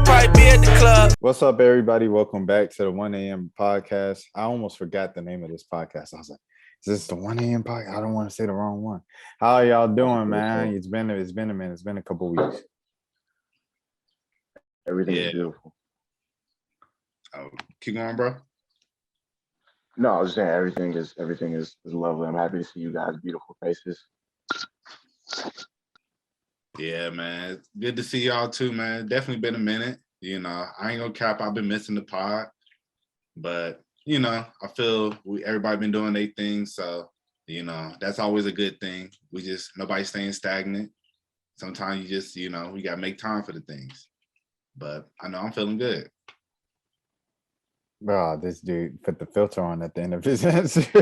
probably be at the club. What's up, everybody? Welcome back to the 1 a.m. podcast. I almost forgot the name of this podcast. I was like, is this the 1 a.m. podcast? I don't want to say the wrong one. How are y'all doing, man? It's been a minute. It's been a couple weeks. Everything is beautiful. Oh, keep going, bro. No, I was just saying everything is lovely. I'm happy to see you guys' beautiful faces. Yeah, man. It's good to see y'all too, man. Definitely been a minute. You know, I ain't gonna cap. I've been missing the pod, but you know, I feel everybody been doing their thing, so you know that's always a good thing. Nobody's staying stagnant. Sometimes you just, you know, we gotta make time for the things. But I know I'm feeling good. Bro, this dude put the filter on at the end of his answer. He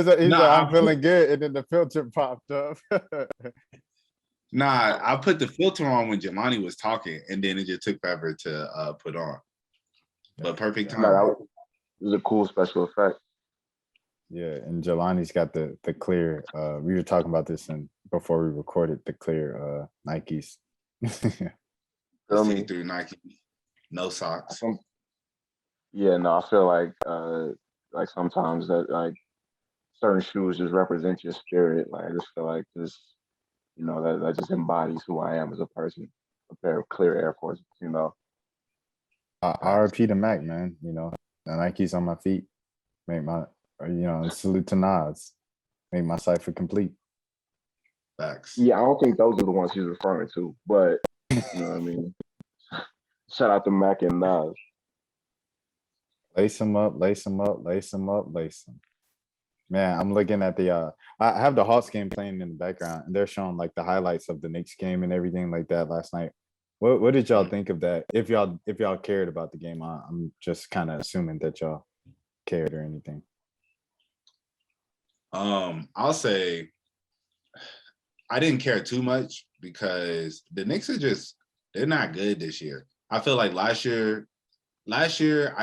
said, I'm feeling good, and then the filter popped up. Nah, I put the filter on when Jelani was talking, and then it just took forever to put on. But perfect time. No, it was a cool special effect. Yeah, and Jelani's got the clear. We were talking about this before we recorded the clear Nikes. See-through Nike, no socks. Yeah, no, I feel like sometimes that like certain shoes just represent your spirit. Like I just feel like this, you know, that just embodies who I am as a person. A pair of clear Air Forces, you know. RP to Mac, man. You know, the Nikes on my feet make my, salute to Nas, make my cipher complete. Facts. Yeah, I don't think those are the ones he's referring to, but you know what I mean. Shout out to Mac and Nas. Lace them up, lace them up, lace them up, lace them. Man, I'm looking at the I have the Hawks game playing in the background, and they're showing like the highlights of the Knicks game and everything like that last night. What did y'all think of that? If y'all cared about the game, I'm just kind of assuming that y'all cared or anything. I'll say I didn't care too much because the Knicks they're not good this year. I feel like last year I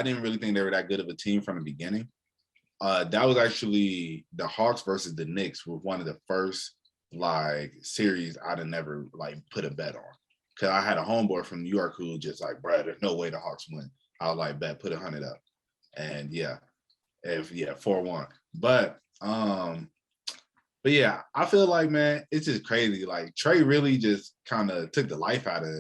didn't really think they were that good of a team from the beginning. That was actually the Hawks versus the Knicks were one of the first like series I'd have never like put a bet on. Cause I had a homeboy from New York who was just like, bro, there's no way the Hawks win. I was like, bet, put 100 up. And 4-1. But yeah, I feel like, man, it's just crazy. Like Trey really just kind of took the life out of,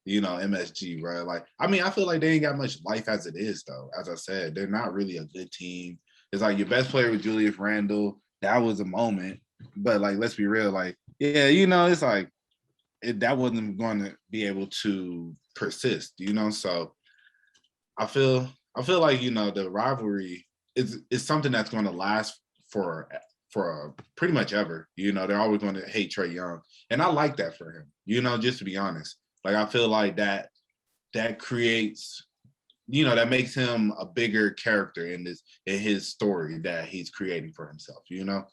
you know, MSG, bro. Like, I mean, I feel like they ain't got much life as it is, though. As I said, they're not really a good team. It's like your best player was Julius Randle. That was a moment. But like, let's be real. Like, yeah, you know, it's like that wasn't going to be able to persist, you know? So I feel like, you know, the rivalry is something that's going to last for pretty much ever. You know, they're always going to hate Trae Young. And I like that for him, you know, just to be honest. Like, I feel like that creates, you know, that makes him a bigger character in his story that he's creating for himself, you know?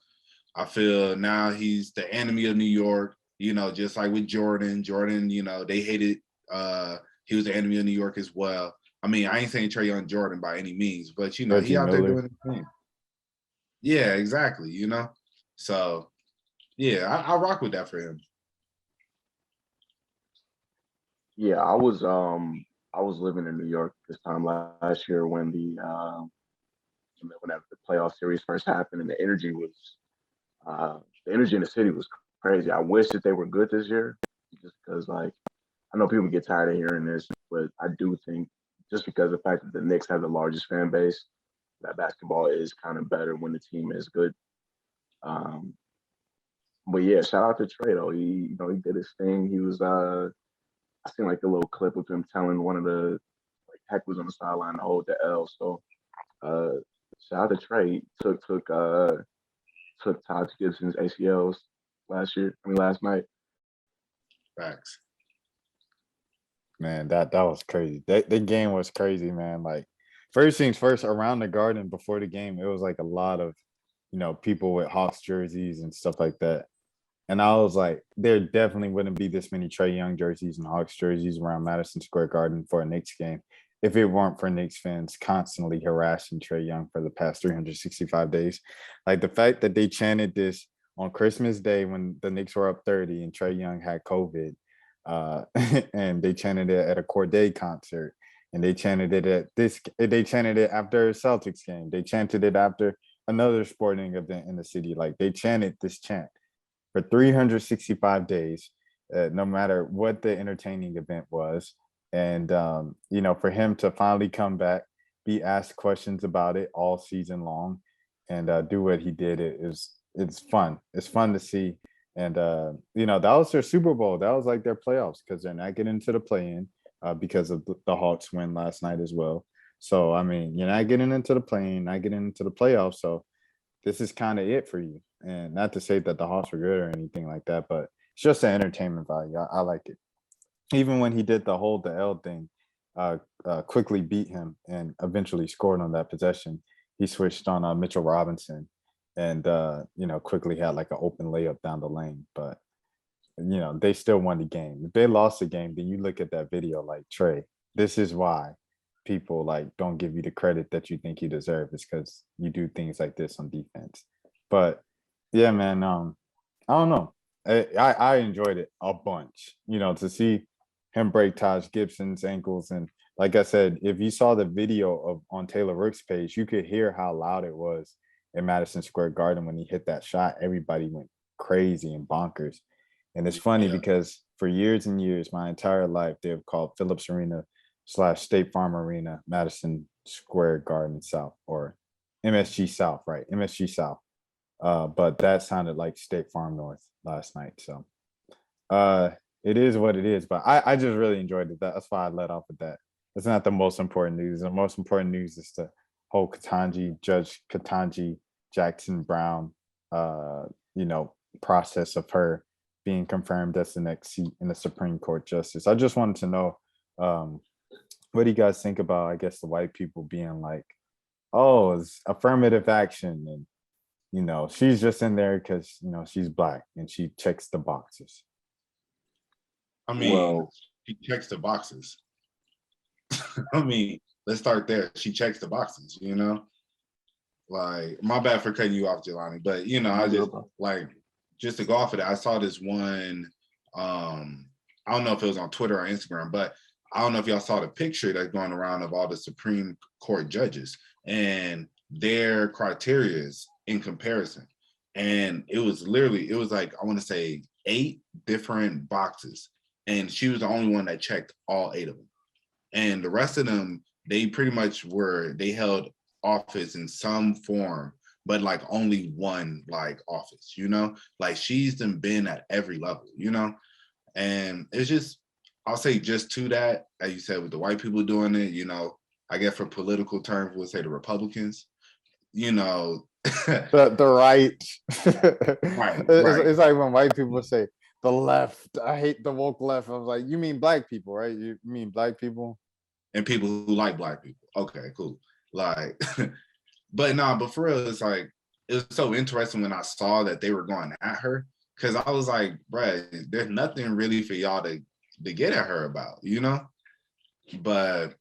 I feel now he's the enemy of New York, you know, just like with Jordan. Jordan, you know, they hated, he was the enemy of New York as well. I mean, I ain't saying Trae Young Jordan by any means, but, you know, he out there doing his thing. Yeah, exactly, you know? So, yeah, I rock with that for him. Yeah, I was living in New York this time last year when whenever the playoff series first happened, and the energy in the city was crazy. I wish that they were good this year, just because like I know people get tired of hearing this, but I do think just because of the fact that the Knicks have the largest fan base, that basketball is kind of better when the team is good. But yeah, shout out to Trey though. He did his thing. He was I seen like a little clip of him telling one of the like hecklers on the sideline to hold the L. So shout out to Trey. Took Todd Gibson's ACLs last night. Facts. Man, that was crazy. The game was crazy, man. Like, first things first, around the Garden before the game, it was like a lot of, you know, people with Hawks jerseys and stuff like that. And I was like, there definitely wouldn't be this many Trae Young jerseys and Hawks jerseys around Madison Square Garden for a Knicks game if it weren't for Knicks fans constantly harassing Trae Young for the past 365 days. Like the fact that they chanted this on Christmas Day when the Knicks were up 30 and Trae Young had COVID, and they chanted it at a Corday concert, and they chanted it at this. They chanted it after a Celtics game. They chanted it after another sporting event in the city. Like they chanted this chant for 365 days, no matter what the entertaining event was. And for him to finally come back, be asked questions about it all season long, and do what he did, it's fun. It's fun to see. And that was their Super Bowl. That was like their playoffs because they're not getting into the play-in because of the Hawks win last night as well. So I mean, you're not getting into the play-in, not getting into the playoffs. So this is kind of it for you. And not to say that the Hawks were good or anything like that, but it's just an entertainment value. I like it. Even when he did the hold the L thing, quickly beat him and eventually scored on that possession. He switched on Mitchell Robinson and quickly had like an open layup down the lane. But they still won the game. If they lost the game, then you look at that video like, Trey, this is why people like don't give you the credit that you think you deserve. Is because you do things like this on defense. But yeah, man, I don't know. I enjoyed it a bunch. To see him break Taj Gibson's ankles, and like I said, if you saw the video on Taylor Rook's page, you could hear how loud it was in Madison Square Garden when he hit that shot. Everybody went crazy and bonkers. And it's funny because for years and years, my entire life, they've called Phillips Arena / State Farm Arena Madison Square Garden South, or MSG South, right? MSG South. But that sounded like State Farm North last night. So it is what it is. But I just really enjoyed it. That's why I let off with that. It's not the most important news. The most important news is the whole Judge Ketanji Jackson Brown, process of her being confirmed as the next seat in the Supreme Court justice. I just wanted to know, what do you guys think about, I guess, the white people being like, oh, it's affirmative action, and she's just in there because she's Black and she checks the boxes. I mean, she checks the boxes. I mean, let's start there. She checks the boxes, Like, my bad for cutting you off, Jelani, but I just like, just to go off of that, I saw this one, I don't know if it was on Twitter or Instagram, but I don't know if y'all saw the picture that's going around of all the Supreme Court judges and their criteria in comparison. And it was like, I want to say 8 different boxes. And she was the only one that checked all 8 of them. And the rest of them, they pretty much they held office in some form, but like only one like office, like she's been at every level, and it's just, I'll say just to that, as you said, with the white people doing it, I guess for political terms, we'll say the Republicans, the right. Right. It's like when white people say the left. I hate the woke left. I was like, you mean Black people, right? You mean Black people and people who like Black people. Okay, cool. Like, but for real, it's like, it was so interesting when I saw that they were going at her, because I was like, bruh, there's nothing really for y'all to get at her about, But,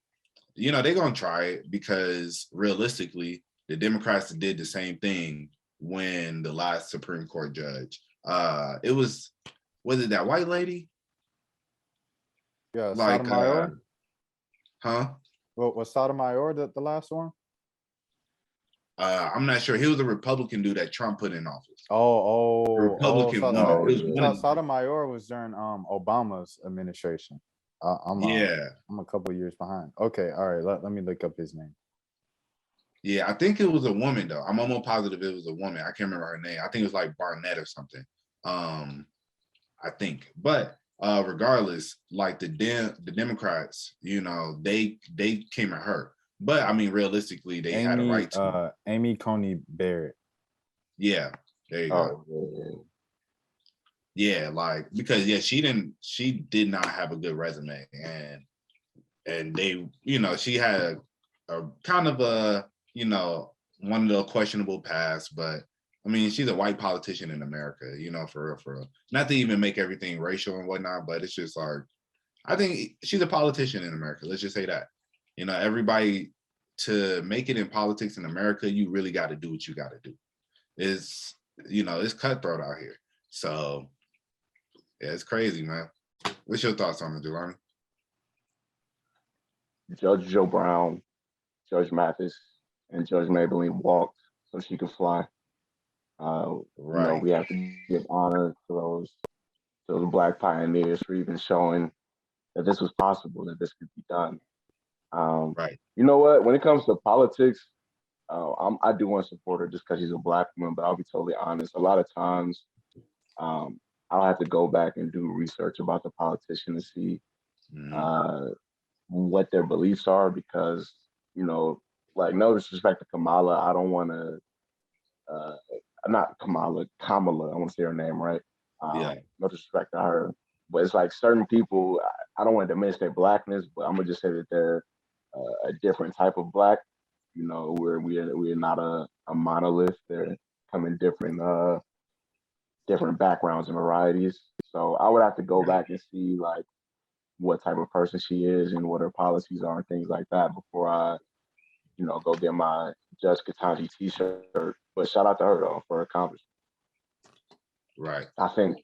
they're going to try it because realistically, the Democrats did the same thing when the last Supreme Court judge, was it that white lady? Yeah, like, Sotomayor. Huh? What was Sotomayor the last one? I'm not sure. He was a Republican dude that Trump put in office. Republican woman. Sotomayor was during Obama's administration. I'm a couple of years behind. Okay, all right. Let me look up his name. Yeah, I think it was a woman though. I'm almost positive it was a woman. I can't remember her name. I think it was like Barnett or something. I think, but regardless, like the Democrats, they came at her. But I mean, realistically, they had a right to. Amy Coney Barrett. Yeah, there you go. Man. Yeah, like, because she did not have a good resume, and they, she had a kind of a, one of the questionable past, but I mean, she's a white politician in America, for real. Not to even make everything racial and whatnot, but it's just like, I think she's a politician in America. Let's just say that. Everybody, to make it in politics in America, you really got to do what you got to do. It's, it's cutthroat out here. So, yeah, it's crazy, man. What's your thoughts on it, Jelani? Judge Joe Brown, Judge Mathis, and Judge Maybelline walked so she could fly. Right, We have to give honor to those black pioneers for even showing that this was possible, that this could be done. Um, right, you know what? When it comes to politics, I do want to support her just because she's a black woman. But I'll be totally honest. A lot of times, um, I'll have to go back and do research about the politician to see mm-hmm. uh, what their beliefs are because you know, like no disrespect to Kamala, I don't want to uh, not Kamala. I want to say her name right. Yeah, No disrespect to her, but it's like certain people. I don't want to diminish their blackness, but I'm gonna just say that they're a different type of black. We're not a monolith. They're coming different backgrounds and varieties. So I would have to go right. back and see like what type of person she is and what her policies are and things like that before I go get my Judge Katanji T-shirt. But shout out to her though for her accomplishment. Right. I think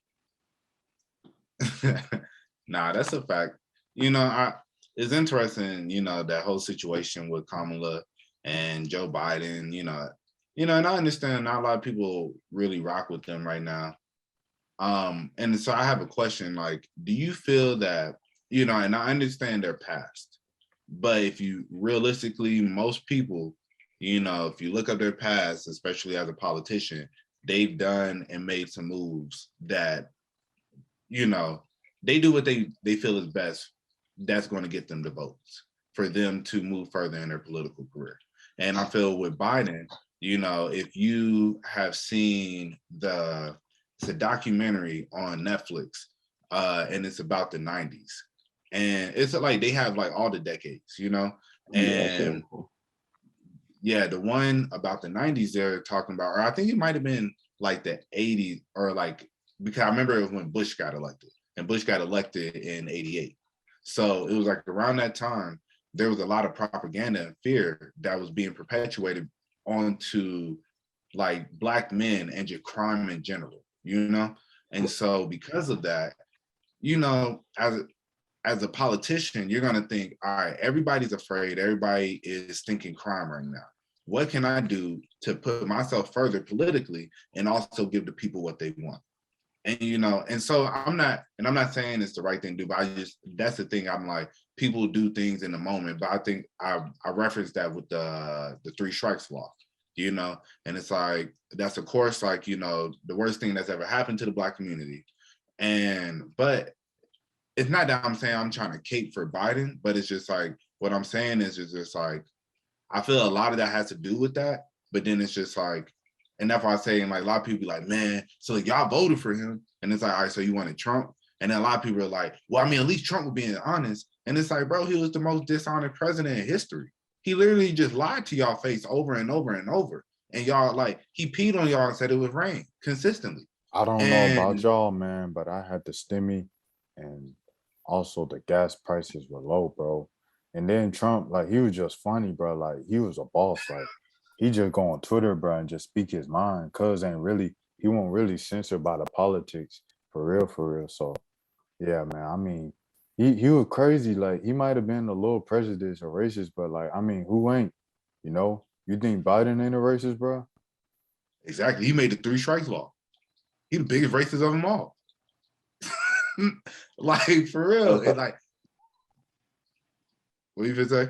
Nah, that's a fact. I it's interesting, that whole situation with Kamala and Joe Biden, and I understand not a lot of people really rock with them right now. And so I have a question, like, do you feel that, and I understand their past, but if you realistically, most people, if you look up their past, especially as a politician, they've done and made some moves that you know, they do what they feel is best. That's going to get them the votes for them to move further in their political career. And I feel with Biden, if you have seen it's a documentary on Netflix, and it's about the 90s. And it's like they have like all the decades, yeah, that shit was and cool. yeah, the one about the 90s they're talking about, or I think it might have been like the 80s, or like, because I remember it was when Bush got elected, and Bush got elected in 88. So it was like around that time, there was a lot of propaganda and fear that was being perpetuated onto like Black men and just crime in general. And so because of that, as a politician, you're going to think, all right, everybody's afraid. Everybody is thinking crime right now. What can I do to put myself further politically and also give the people what they want? And so I'm not saying it's the right thing to do, but that's the thing. I'm like, people do things in the moment, but I think I referenced that with the three strikes law, and it's like, that's of course, like, the worst thing that's ever happened to the Black community. But it's not that I'm saying I'm trying to cape for Biden, but it's just like, what I'm saying is just like, I feel a lot of that has to do with that. But then it's just like, and that's why I say, like, a lot of people be like, man, so y'all voted for him. And it's like, all right, so you wanted Trump? And then a lot of people are like, well, I mean, at least Trump was being honest. And it's like, bro, he was the most dishonest president in history. He literally just lied to y'all face over and over and over. And y'all, like, he peed on y'all and said it was rain consistently. I don't know about And y'all, man, but I had the stimmy and also the gas prices were low, bro. And then Trump, like, he was just funny, bro. Like, he was a boss. Like, he just go on Twitter, bro, and just speak his mind. Cuz ain't really, he won't really censor by the politics for real, for real. So, yeah, man. I mean, he was crazy. Like, he might have been a little prejudiced or racist, but like, I mean, who ain't? You know? You think Biden ain't a racist, bro? exactly, he made the three strikes law. He the biggest racist of them all. Like, for real. It's like, what you say?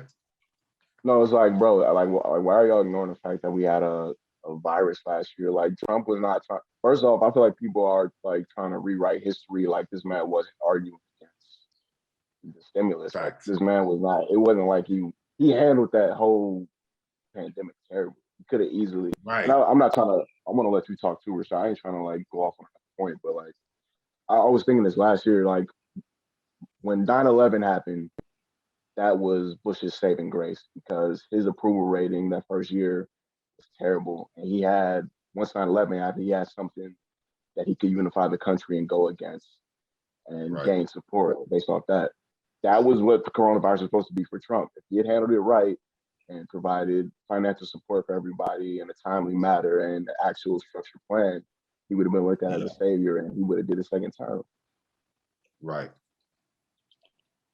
No, it's like, bro, like, why are y'all ignoring the fact that we had a virus last year? Like, Trump was not trying. First off, I feel like people are like trying to rewrite history. Like, this man wasn't arguing against the stimulus. Like, Facts. this man was not. It wasn't like he handled that whole pandemic terrible. He could have easily. And Right. I'm not trying to. I'm gonna let you talk too, Rashad. I ain't trying to like go off on a point, but like, I was thinking this last year. Like, when 9/11 happened, that was Bush's saving grace because his approval rating that first year was terrible. And he had, once 9/11 happened, he had something that he could unify the country and go against and Right. gain support based off that. That was what the coronavirus was supposed to be for Trump. If he had handled it right and provided financial support for everybody in a timely manner and the actual structured plan, he would have been looked at as a Yeah. savior and he would have did a second term. Right.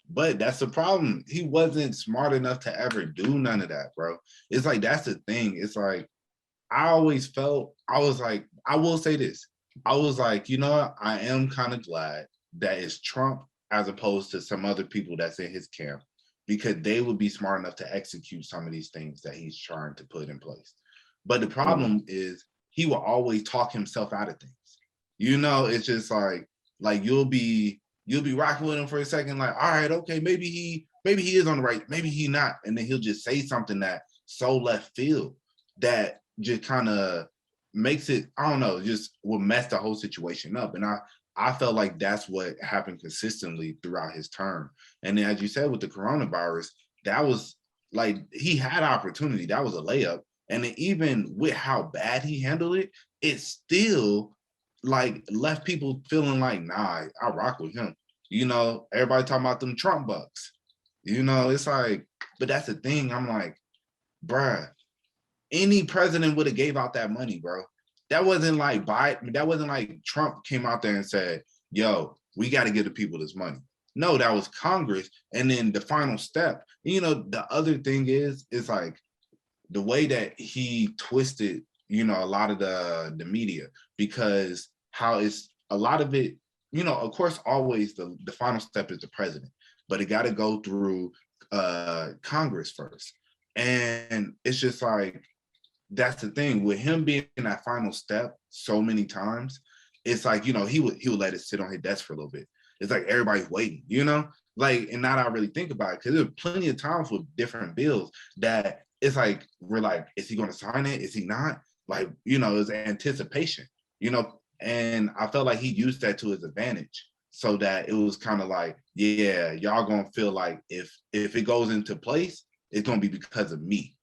But that's the problem. He wasn't smart enough to ever do none of that, bro. It's like that's the thing. It's like I always felt I was like, I will say this. I was like, you know what? I am kind of glad that it's Trump as opposed to some other people that's in his camp, because they would be smart enough to execute some of these things that he's trying to put in place. But the problem is he will always talk himself out of things. You know, it's just like you'll be rocking with him for a second, like, all right, okay, maybe he is on the right, maybe he not, and then he'll just say something that so left field that just kind of makes it, I don't know, just will mess the whole situation up. And I felt like that's what happened consistently throughout his term. And then, as you said, with the coronavirus, that was like he had opportunity. That was a layup. And then even with how bad he handled it, it still like left people feeling like, nah, I rock with him. You know, everybody talking about them Trump bucks. You know, it's like, but that's the thing. I'm like, bruh, any president would have gave out that money, bro. That wasn't like Biden. That wasn't like Trump came out there and said, yo, we got to give the people this money. No, that was Congress. And then the final step, you know, the other thing is like the way that he twisted, you know, a lot of the media, because how it's a lot of it, you know, of course, always the final step is the president, but it got to go through Congress first. And it's just like, that's the thing with him being in that final step so many times. It's like, you know, he would let it sit on his desk for a little bit. It's like everybody's waiting, you know, like, and not I really think about it, because there's plenty of times with different bills that it's like we're like, is he going to sign it? Is he not? Like, you know, it's anticipation, you know, and I felt like he used that to his advantage, so that it was kind of like, yeah, y'all gonna feel like if it goes into place, it's gonna be because of me,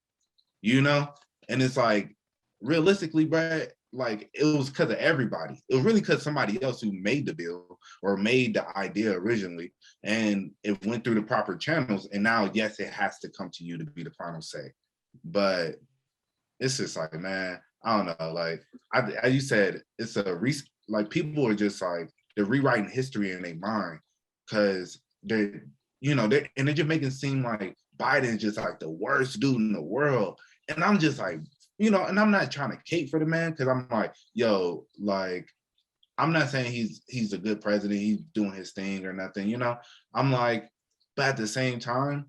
you know. And it's like, realistically, Brad, like it was because of everybody. It was really because somebody else who made the bill or made the idea originally, and it went through the proper channels. And now, yes, it has to come to you to be the final say. But it's just like, man, I don't know. Like as you said, it's like people are just like they're rewriting history in their mind, because they're, you know, they're just making it seem like Biden's just like the worst dude in the world. And I'm just like, you know, and I'm not trying to cape for the man, because I'm like, yo, like, I'm not saying he's a good president, he's doing his thing or nothing, you know. I'm like, but at the same time,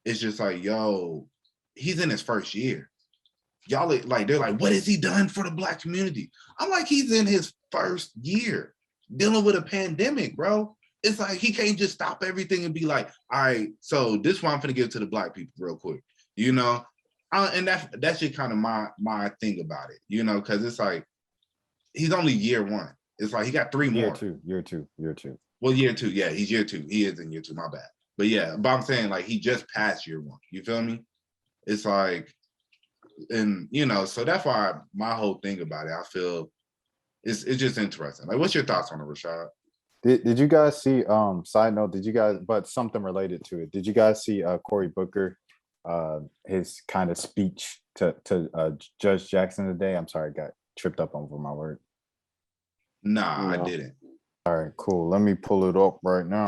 it's just like, yo, he's in his first year. Y'all like, they're like, what has he done for the Black community? I'm like, he's in his first year dealing with a pandemic, bro. It's like he can't just stop everything and be like, all right, so this one I'm gonna give to the Black people real quick, you know. And that's just kind of my thing about it, you know, because it's like he's only year one. It's like he got 3 more. Year two. Well, year 2, yeah, he's year 2. He is in year 2. My bad. But yeah, but I'm saying like he just passed year 1. You feel me? It's like, and you know, so that's why my whole thing about it, I feel it's just interesting. Like, what's your thoughts on it, Rashad? Did you guys see? Side note, did you guys? But something related to it. Did you guys see Cory Booker? His kind of speech to Judge Jackson today. I'm sorry, I got tripped up over my word. Nah, no. I didn't. All right, cool. Let me pull it up right now.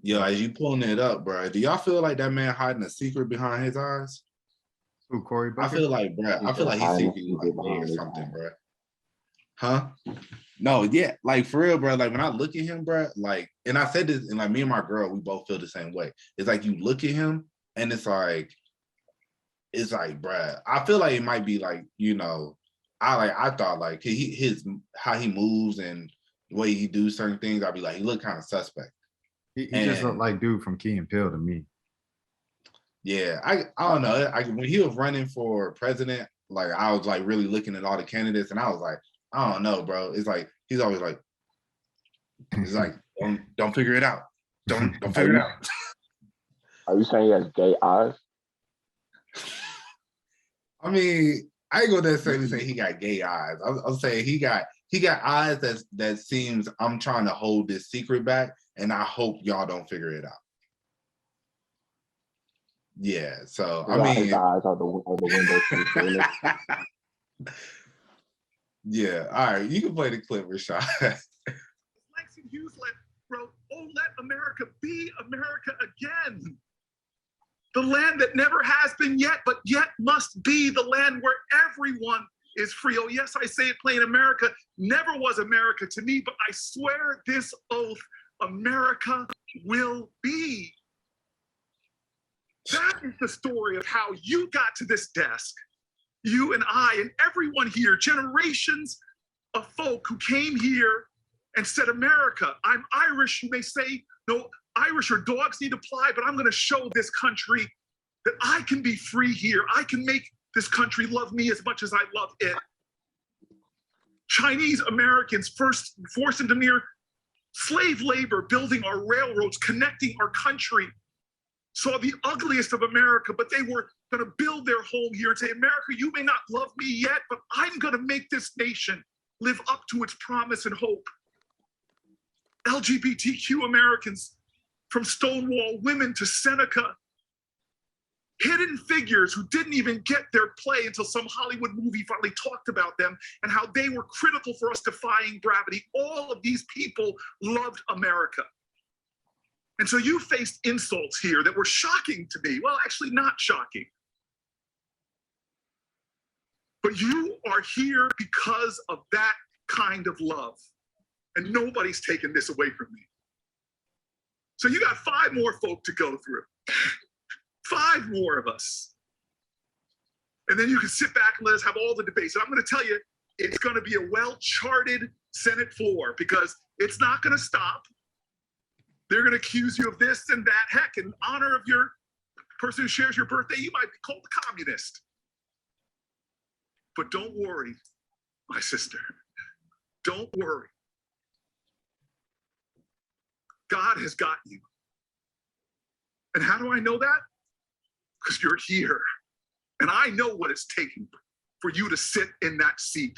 Yo, as you pulling it up, bro, do y'all feel like that man hiding a secret behind his eyes? Who, Cory Booker? I feel like, bro, I feel like he's secretly like gay or something, bro. Huh? No, yeah, like for real, bro. Like when I look at him, bro, like, and I said this, and like me and my girl, we both feel the same way. It's like you look at him, and it's like, bro, I feel like it might be like, you know, I thought like his how he moves and the way he do certain things, I'd be like, he look kind of suspect. He just looked like dude from Key and Peele to me. Yeah, I don't know. When he was running for president, like I was like really looking at all the candidates, and I was like, I don't know, bro. It's like he's always like, it's like don't figure it out. Don't figure it out. Are you saying he has gay eyes? I mean, I ain't gonna necessarily say he got gay eyes. I'm saying he got eyes that seems I'm trying to hold this secret back, and I hope y'all don't figure it out. Yeah, so I mean, his eyes are the window. Yeah, all right, you can play the clip, Rashad. Lexington Hughes left, wrote Oh, let America be America again. The land that never has been yet, but yet must be the land where everyone is free. Oh, yes, I say it plain. America never was America to me, but I swear this oath, America will be. That is the story of how you got to this desk. You and I and everyone here, generations of folk who came here and said, America, I'm Irish. You may say, no, Irish or dogs need to fly, but I'm going to show this country that I can be free here. I can make this country love me as much as I love it. Chinese Americans first forced into near slave labor, building our railroads, connecting our country, saw the ugliest of America, but they were going to build their home here and say, America, you may not love me yet, but I'm going to make this nation live up to its promise and hope. LGBTQ Americans, from Stonewall women to Seneca, hidden figures who didn't even get their play until some Hollywood movie finally talked about them and how they were critical for us defying gravity. All of these people loved America. And so you faced insults here that were shocking to me. Well, actually not shocking. But you are here because of that kind of love. And nobody's taken this away from me. So you got 5 more folk to go through. 5 more of us. And then you can sit back and let us have all the debates. And I'm going to tell you, it's going to be a well-charted Senate floor because it's not going to stop. They're going to accuse you of this and that. Heck, in honor of your person who shares your birthday, you might be called a communist. But don't worry, my sister. Don't worry. God has got you. And how do I know that? Because you're here. And I know what it's taking for you to sit in that seat.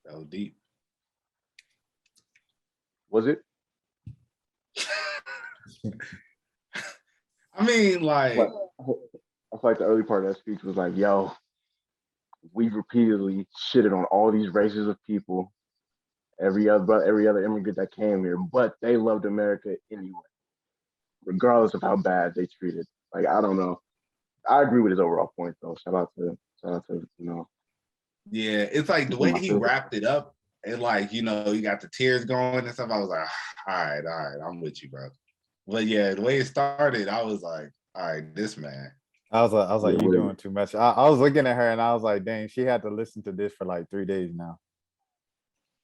That was deep. Was it? I mean, like, I feel like the early part of that speech was like, yo, we've repeatedly shitted on all these races of people, every other immigrant that came here, but they loved America anyway, regardless of how bad they treated. Like, I don't know. I agree with his overall point though. Shout out to yeah, it's like the way he wrapped it up, and like, you got the tears going and stuff. I was like, all right, I'm with you, bro. But yeah, the way it started, I was like, all right, this man. I was like, you doing too much. I was looking at her and I was like, dang, she had to listen to this for like 3 days now.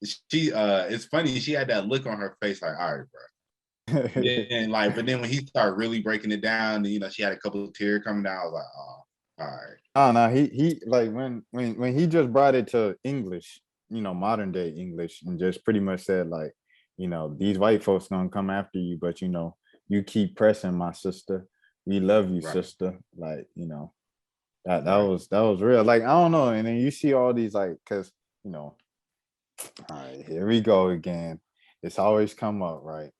It's funny, she had that look on her face, like, all right, bro. And like, but then when he started really breaking it down, she had a couple of tears coming down. I was like, oh, all right. Oh no, he like when he just brought it to English, modern day English, and just pretty much said like, these white folks gonna come after you, but you keep pressing, my sister. We love you, Right. sister. Like, that was real. Like, I don't know. And then you see all these like, cause all right, here we go again. It's always come up, right?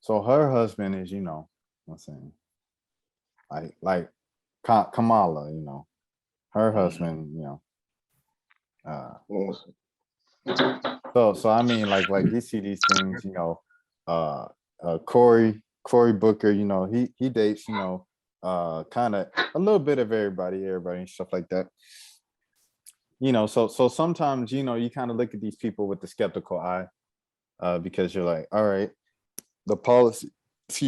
So her husband is, I'm saying, like Kamala, her husband, so I mean, like you see these things, Cory Booker, he dates, kind of a little bit of everybody and stuff like that. So sometimes, you kind of look at these people with the skeptical eye, because you're like, all right, the policies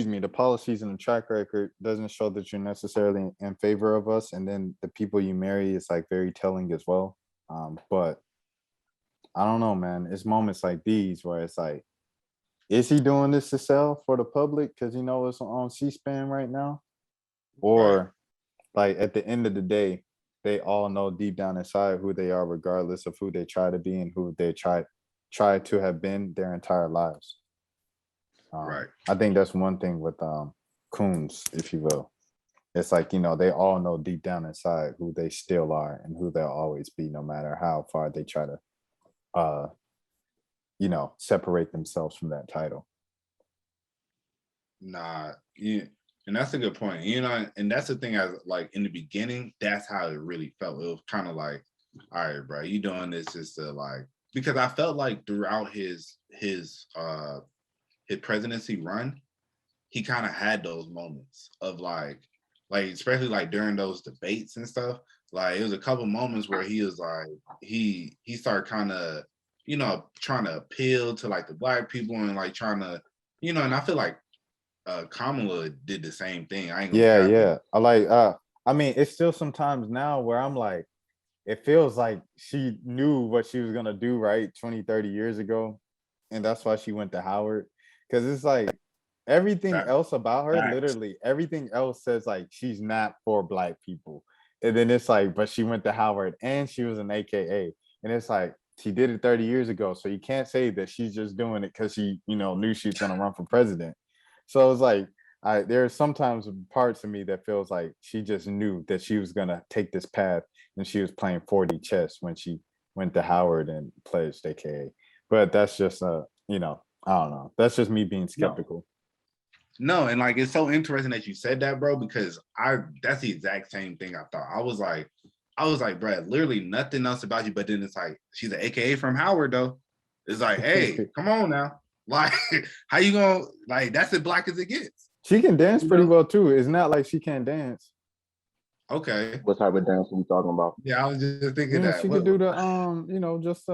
and the track record doesn't show that you're necessarily in favor of us. And then the people you marry is like very telling as well. But I don't know, man. It's moments like these where it's like, is he doing this to sell for the public because it's on C-SPAN right now? Or like at the end of the day, they all know deep down inside who they are, regardless of who they try to be and who they try to have been their entire lives. Right. I think that's one thing with Coons, if you will. It's like, they all know deep down inside who they still are and who they'll always be, no matter how far they try to separate themselves from that title. Nah, yeah, and that's a good point. And that's the thing. As like in the beginning, that's how it really felt. It was kind of like all right, bro, you doing this just to like, because I felt like throughout his presidency run, he kind of had those moments of like especially like during those debates and stuff. Like it was a couple moments where he was like he started kind of trying to appeal to like the black people and like trying to and I feel like Kamala did the same thing. I ain't gonna Yeah, cap you. yeah. I mean, it's still sometimes now where I'm like, it feels like she knew what she was gonna do, right? 20, 30 years ago. And that's why she went to Howard. Because it's like everything Fact- else about her, Facts. literally everything else says like she's not for black people. And then it's like, but she went to Howard and she was an AKA. And it's like she did it 30 years ago. So you can't say that she's just doing it because she, knew she was gonna run for president. So it's like there are sometimes parts of me that feels like she just knew that she was gonna take this path and she was playing 40 chess when she went to Howard and pledged AKA. But that's just I don't know. That's just me being No, skeptical. no, and like it's so interesting that you said that, bro, because that's the exact same thing I thought. I was like, bro, literally nothing else about you, but then it's like she's an AKA from Howard though. It's like, hey, come on now. Like, how you gonna like that's as black as it gets, She can dance you pretty know? well too. It's not like she can't dance. Okay. What type of dance are you talking about? Yeah, I was just thinking that. She could do the just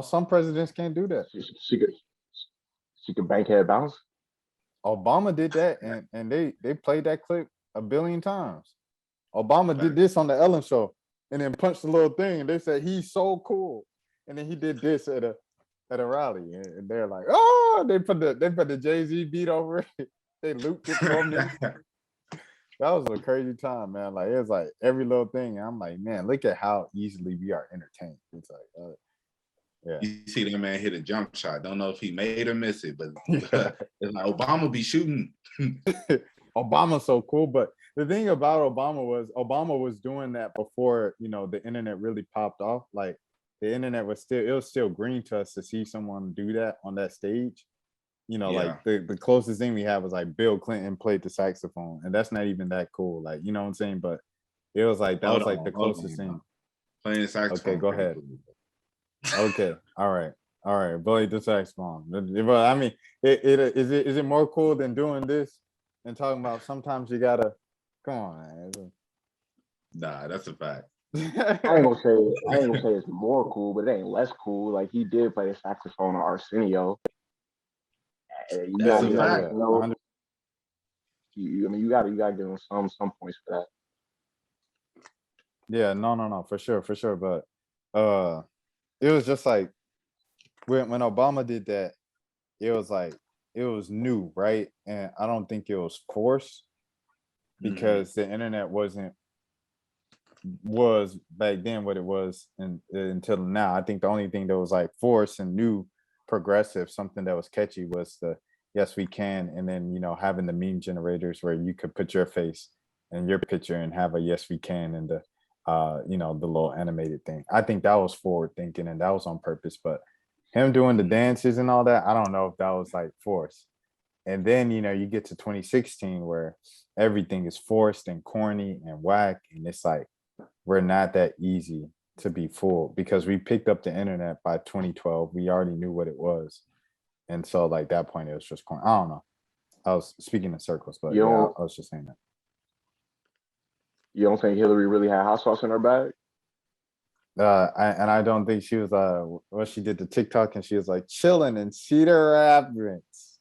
some presidents can't do that. She could she could bankhead bounce. Obama did that, and they played that clip a billion times. Obama did this on the Ellen show, and then punched the little thing, and they said he's so cool, and then he did this at a rally, and they're like, oh, they put the Jay-Z beat over it, they looped it 12 minutes. That was a crazy time, man. Like it was like every little thing. I'm like, man, look at how easily we are entertained. It's like, yeah. You see that man hit a jump shot. Don't know if he made or miss it, but Yeah. it's like Obama be shooting. Obama's so cool, but the thing about Obama was doing that before the internet really popped off. Like the internet was still green to us to see someone do that on that stage. Like the closest thing we have was like Bill Clinton played the saxophone, and that's not even that cool. Like what I'm saying, but it was like that was like the closest thing. Playing saxophone. Okay, go ahead. Okay, all right, play the saxophone. But I mean, is it more cool than doing this and talking about sometimes you gotta come on, man. Nah, that's a fact. I ain't gonna say it's more cool, but it ain't less cool. Like he did play the saxophone on Arsenio. That's a fact. You gotta give him some points for that. Yeah, no, for sure. But it was just like when Obama did that, it was like it was new, right? And I don't think it was forced because the internet was back then what it was until now. I think the only thing that was like forced and new, progressive, something that was catchy was the yes we can, and then having the meme generators where you could put your face and your picture and have a yes we can and the the little animated thing. I think that was forward thinking and that was on purpose, but him doing the dances and all that, I don't know if that was like forced. And then you get to 2016 where everything is forced and corny and whack, and it's like we're not that easy to be fooled because we picked up the internet by 2012. We already knew what it was, and so like that point it was just corny. I don't know. I was speaking in circles, but yeah, I was just saying that. You don't think Hillary really had hot sauce in her bag? I don't think she was what she did to TikTok and she was like chilling in Cedar Rapids.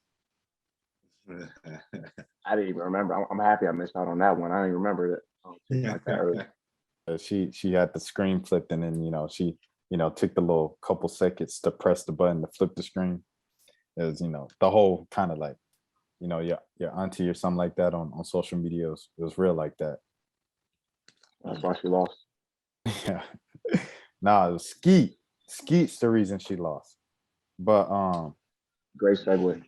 I didn't even remember. I'm happy I missed out on that one. I didn't remember that. Like that early. She had the screen flipped and then she took the little couple seconds to press the button to flip the screen. It was the whole kind of like your auntie or something like that on social media. It was real like that. That's why she lost. Yeah. Nah, it was Skeet. Skeet's the reason she lost. But great segue.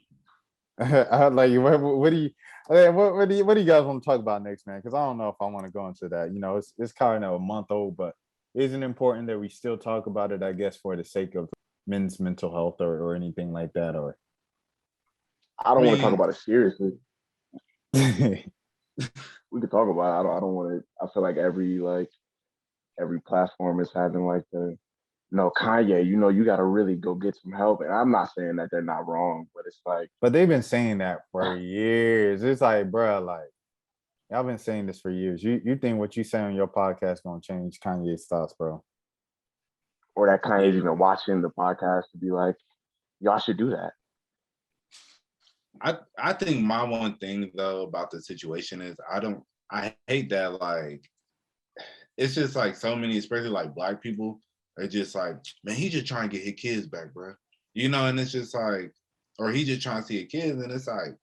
I like what do you guys want to talk about next, man? Because I don't know if I want to go into that. It's kind of a month old, but isn't important that we still talk about it, I guess, for the sake of men's mental health or anything like that, or I don't want to talk about it seriously. we could talk about it. I don't want to. I feel like every platform is having like the no Kanye. You know, you got to really go get some help. And I'm not saying that they're not wrong, but it's like But they've been saying that for years. It's like, bro, like y'all been saying this for years. You think what you say on your podcast gonna change Kanye's thoughts, bro? or that Kanye's Yeah. even watching the podcast to be like, y'all should do that. I think my one thing though about the situation is I hate that like it's just like so many, especially like black people, are just like, man, he just trying to get his kids back, bro. You know, and it's just like, or he just trying to see his kids, and it's like,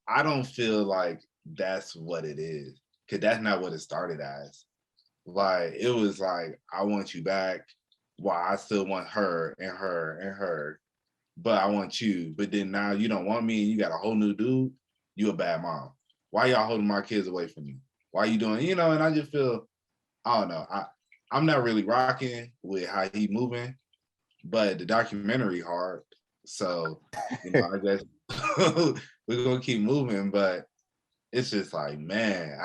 I don't feel like that's what it is, because that's not what it started as. Like it was like, I want you back, while I still want her and her and her, but I want you. But then now you don't want me, and you got a whole new dude. You a bad mom. Why y'all holding my kids away from me? Why you doing? You know, and I just feel I don't know. I'm not really rocking with how he moving, but the documentary hard. So, you know, I guess we're gonna keep moving. But it's just like, man,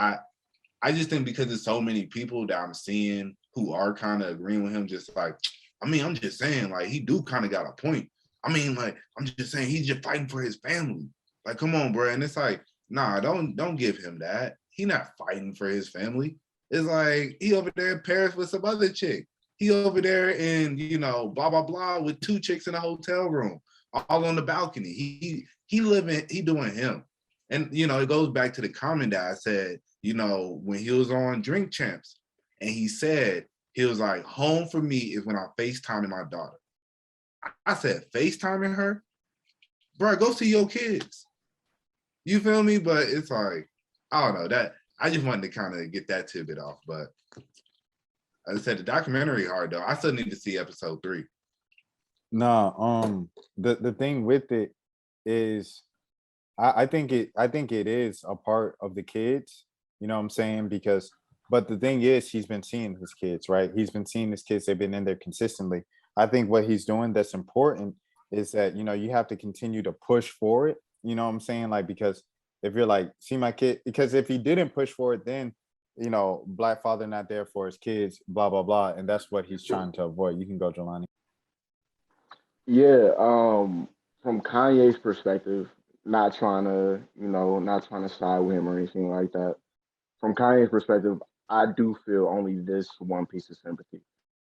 I just think because there's so many people that I'm seeing who are kind of agreeing with him, just like, I mean, I'm just saying, like, he do kind of got a point. I mean, like, I'm just saying he's just fighting for his family. Like, come on, bro. And it's like, nah, don't give him that. He not fighting for his family. It's like he over there in Paris with some other chick. He over there in, you know, blah blah blah with two chicks in a hotel room, all on the balcony. He living, he doing him. And you know, it goes back to the comment that I said, you know, when he was on Drink Champs, and he said, he was like, home for me is when I'm FaceTiming my daughter. I said, FaceTiming her? Bro, go see your kids. You feel me? But it's like, I don't know, that I just wanted to kind of get that tidbit off. But as I said, the documentary hard though. I still need to see episode 3. No, the thing with it is I think it is a part of the kids, you know what I'm saying? Because but the thing is he's been seeing his kids, right? He's been seeing his kids, they've been in there consistently. I think what he's doing that's important is that you have to continue to push for it, you know what I'm saying? Like because if you're like, see my kid, because if he didn't push for it, then black father not there for his kids, blah blah blah. And that's what he's trying to avoid. You can go, Jelani. Yeah, from Kanye's perspective, not trying to, not trying to side with him or anything like that. From Kanye's perspective, I do feel only this one piece of sympathy.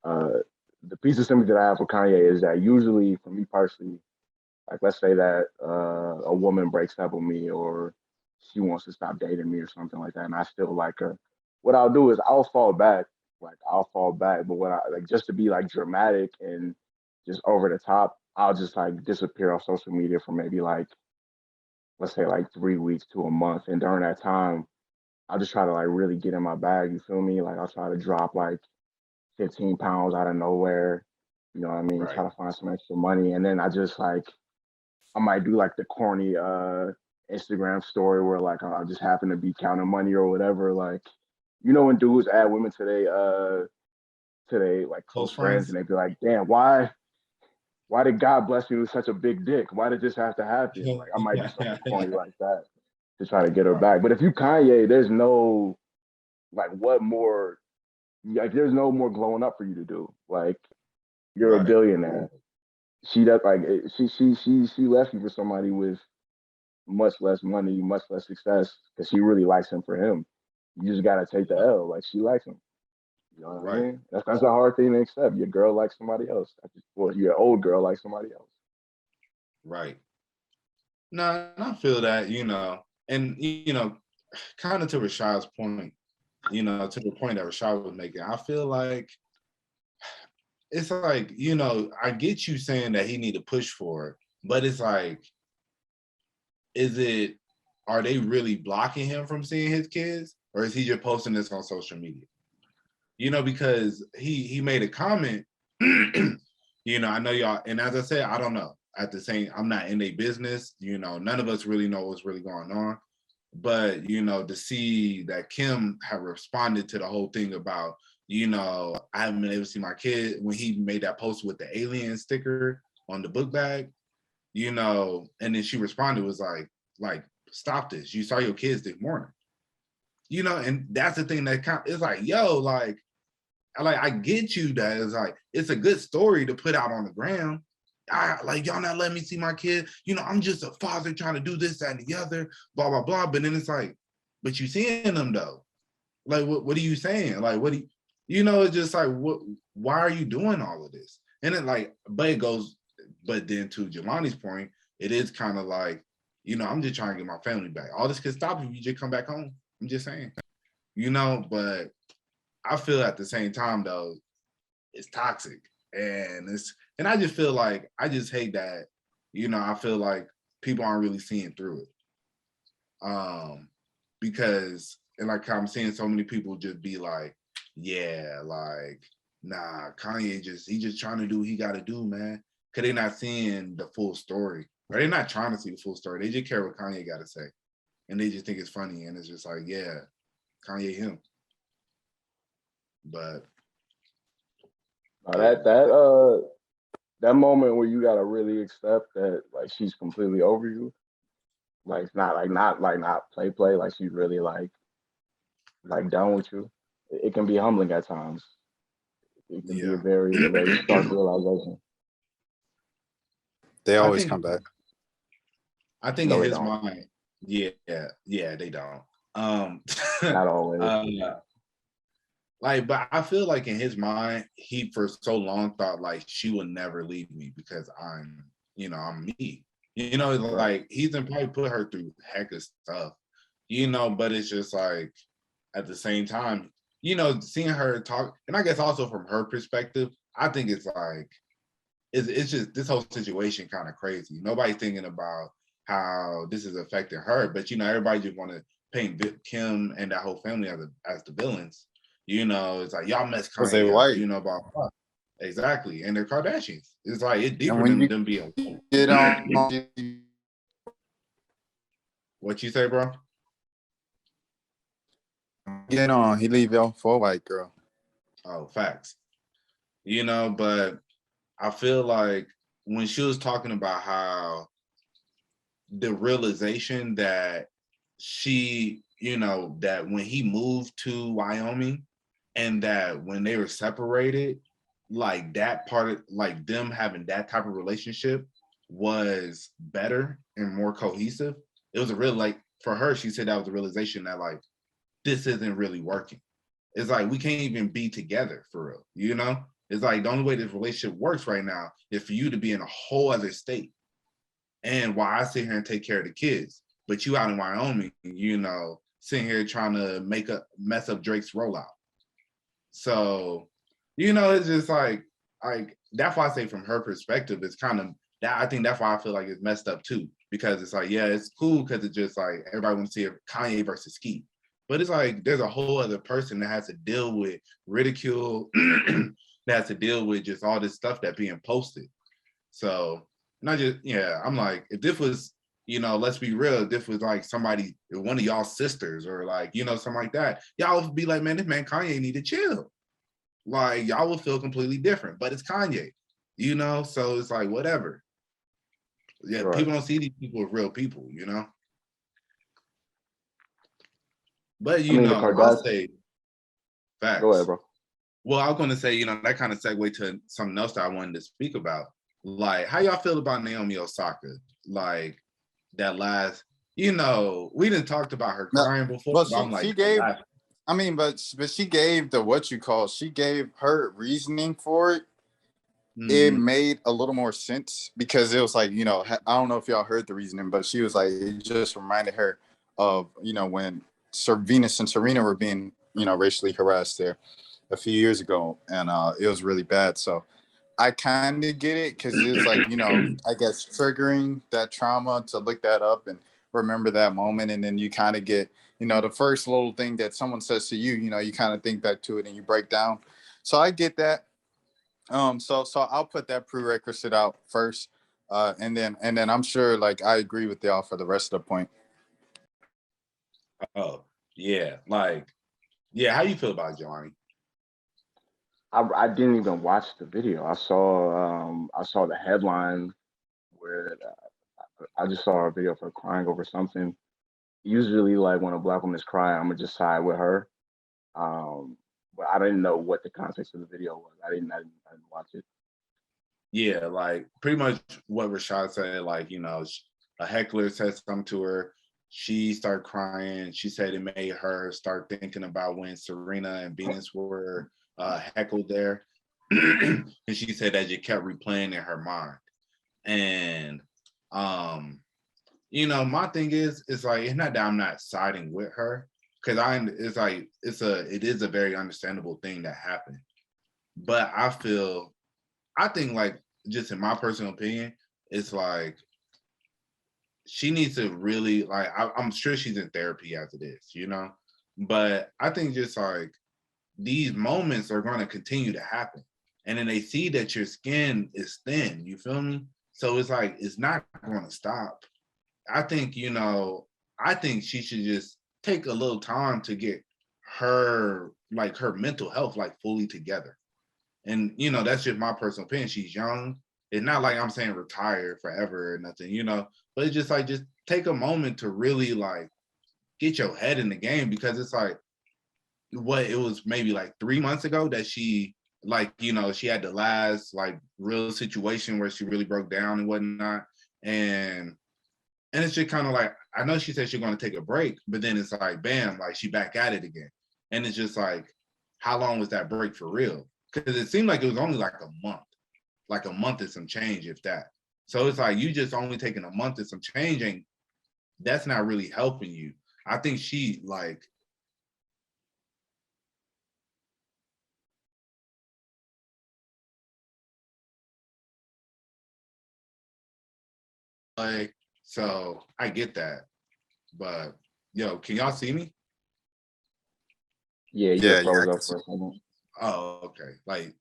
Uh, the piece of sympathy that I have for Kanye is that usually, for me personally, like let's say that a woman breaks up with me or she wants to stop dating me or something like that, and I still like her. What I'll do is I'll fall back, but what I like just to be like dramatic and just over the top, I'll just like disappear off social media for maybe like let's say like 3 weeks to a month, and during that time, I'll just try to like really get in my bag. You feel me? Like I'll try to drop like 15 pounds out of nowhere. You know what I mean? Right. Try to find some extra money, and then I just like I might do like the corny Instagram story where like I just happen to be counting money or whatever. Like, when dudes add women to they like Close close friends friends. and they be like, damn, why did God bless me with such a big dick? Why did this have to happen? Like I might do something corny like that to try to get her Right. back. But if you Kanye, there's no like what more like there's no more glowing up for you to do. Like you're a Right. billionaire. She does like she left you for somebody with much less money, much less success, because she really likes him for him. You just gotta take the L. Like she likes him. You know what I Right. mean? That's a hard thing to accept. Your girl likes somebody else. Well, your old girl likes somebody else. Right. No, I feel that, and kind of to Rashad's point, to the point that Rashad was making, I feel like it's like, I get you saying that he need to push for it, but it's like, are they really blocking him from seeing his kids? Or is he just posting this on social media? Because he made a comment, I know y'all, and as I said, I don't know. At the same, I'm not in their business, none of us really know what's really going on. But, to see that Kim had responded to the whole thing about, I haven't been able to see my kid when he made that post with the alien sticker on the book bag, and then she responded was like, stop this. You saw your kids this morning. you know, and that's the thing that it's like, yo, like I get you that it's like it's a good story to put out on the ground. Like y'all not letting me see my kid. You know, I'm just a father trying to do this, that, and the other, blah, blah, blah. But then it's like, but you seeing them though. Like, what are you saying? Like, what do you know, it's just like, why are you doing all of this? And it like, but then to Jelani's point, it is kind of like, you know, I'm just trying to get my family back. All this could stop if you just come back home. I'm just saying, you know, but I feel at the same time though, it's toxic. And I just feel like, I just hate that, you know, I feel like people aren't really seeing through it. Because, and like I'm seeing so many people just be like, yeah, like, nah, Kanye he just trying to do what he got to do, man. Cause they're not seeing the full story, or they're not trying to see the full story. They just care what Kanye got to say, and they just think it's funny, and it's just like, yeah, Kanye him. But that moment where you gotta really accept that like she's completely over you, like it's not play, like she's really like done with you. It can be humbling at times. It can be yeah, a very stark realization. They I always think come back. in No, they his don't. mind, yeah, they don't. Not always. Like, but I feel like in his mind, he for so long thought like she will never leave me because I'm, you know, I'm me. You know, Right. like he's probably put her through heck of stuff, you know, but it's just like at the same time, you know, seeing her talk, and I guess also from her perspective, I think it's like it's just this whole situation kind of crazy. Nobody's thinking about how this is affecting her, but you know, everybody just want to paint Kim and that whole family as the villains. You know, it's like y'all mess Because they Kanye up, white. you know, about exactly, and they're Kardashians. It's like it's And deeper when than you them being. get on, What you say, bro? he leave y'all for a white girl. Oh, facts. You know, but I feel like when she was talking about how the realization that she, you know, that when he moved to Wyoming and that when they were separated, like that part of like them having that type of relationship was better and more cohesive. It was a real like for her, she said that was a realization that like this isn't really working. It's like we can't even be together for real, you know? It's like the only way this relationship works right now is for you to be in a whole other state. And while I sit here and take care of the kids, but you out in Wyoming, you know, sitting here trying to mess up Drake's rollout. So, you know, it's just like that's why I say from her perspective, it's kind of that. I think that's why I feel like it's messed up too, because it's like, yeah, it's cool because it's just like everybody wants to see Kanye versus Ski, but it's like there's a whole other person that has to deal with ridicule, that has to deal with just all this stuff that being posted. So, and I just, yeah, I'm like, if this was, you know, let's be real, if this was like somebody, one of y'all sisters or like, you know, something like that, y'all would be like, man, this man Kanye need to chill. Like, y'all would feel completely different, but it's Kanye, you know? So it's like, whatever. Yeah, Right. people don't see these people as real people, you know? But, you know, I'll say facts. Go ahead, bro. Well, I was going to say, you know, that kind of segue to something else that I wanted to speak about. Like, how y'all feel about Naomi Osaka? Like, that last, you know, we didn't talked about her crying before, Well, but I'm like, she gave. I mean, but she gave she gave her reasoning for it. It made a little more sense because it was like, you know, I don't know if y'all heard the reasoning, but she was like, it just reminded her of, you know, when Venus and Serena were being, you know, racially harassed there a few years ago, and it was really bad. So I kind of get it because it's like, you know, I guess triggering that trauma to look that up and remember that moment, and then you kind of get, you know, the first little thing that someone says to you, you know, you kind of think back to it and you break down. So I get that. So I'll put that prerequisite out first, and then I'm sure like I agree with y'all for the rest of the point. Oh yeah, like yeah. How you feel about it, Jelani? I didn't even watch the video. I saw the headline where I just saw a video of her crying over something, usually like when a black woman is crying, I'm gonna just side with her. But I didn't know what the context of the video was. I didn't watch it. Yeah, like pretty much what Rashad said. Like, you know, a heckler said something to her. She started crying. She said it made her start thinking about when Serena and Venus were heckled there. And she said that it kept replaying in her mind. And you know, my thing is, it's like it's not that I'm not siding with her, because it's like it is a very understandable thing that happened. But I think like just in my personal opinion, it's like she needs to really like I'm sure she's in therapy as it is, you know. But I think just like these moments are going to continue to happen, and then they see that your skin is thin. You feel me? So it's like it's not going to stop. I think, you know, I think she should just take a little time to get her mental health like fully together. And you know, that's just my personal opinion. She's young. It's not like I'm saying retire forever or nothing, you know, but it's just like just take a moment to really like get your head in the game, because it's like what it was maybe like 3 months ago that she like, you know, she had the last like real situation where she really broke down and whatnot. And it's just kind of like, I know she said she's going to take a break, but then it's like, bam, like she back at it again. And it's just like, how long was that break for real? Because it seemed like it was only like a month and some change, if that. So it's like, you just only taking a month and some change, and that's not really helping you. I think she like so I get that. But yo, can y'all see me? Yeah, you Yeah, just yeah, I froze can up see. for a second. Oh, okay. Like,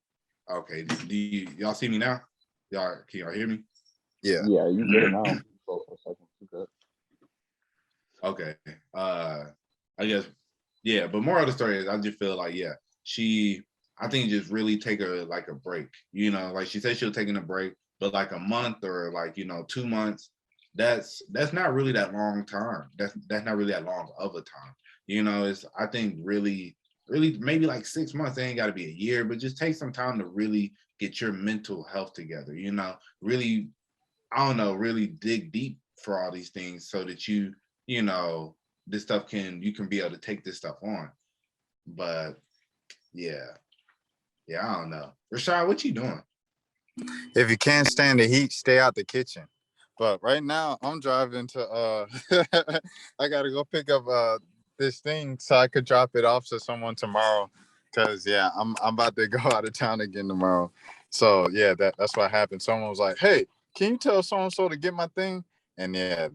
okay. Do y'all see me now? Can y'all hear me? Yeah. Yeah, you good now. You froze for a second. You good. Okay. I guess, yeah, but more of the story is I just feel like, yeah, I think just really take a break. You know, like she said she was taking a break, but like a month or like, you know, 2 months, that's not really that long term. That's not really that long of a time. You know, it's I think really maybe like 6 months. It ain't gotta be a year, but just take some time to really get your mental health together, you know, really, I don't know, really dig deep for all these things so that you know, this stuff you can be able to take this stuff on. But yeah, yeah, I don't know. Rashad, what you doing? If you can't stand the heat, stay out the kitchen. But right now, I'm driving to. I gotta go pick up this thing so I could drop it off to someone tomorrow. Cause yeah, I'm about to go out of town again tomorrow. So yeah, that's what happened. Someone was like, "Hey, can you tell so and so to get my thing?" And yeah,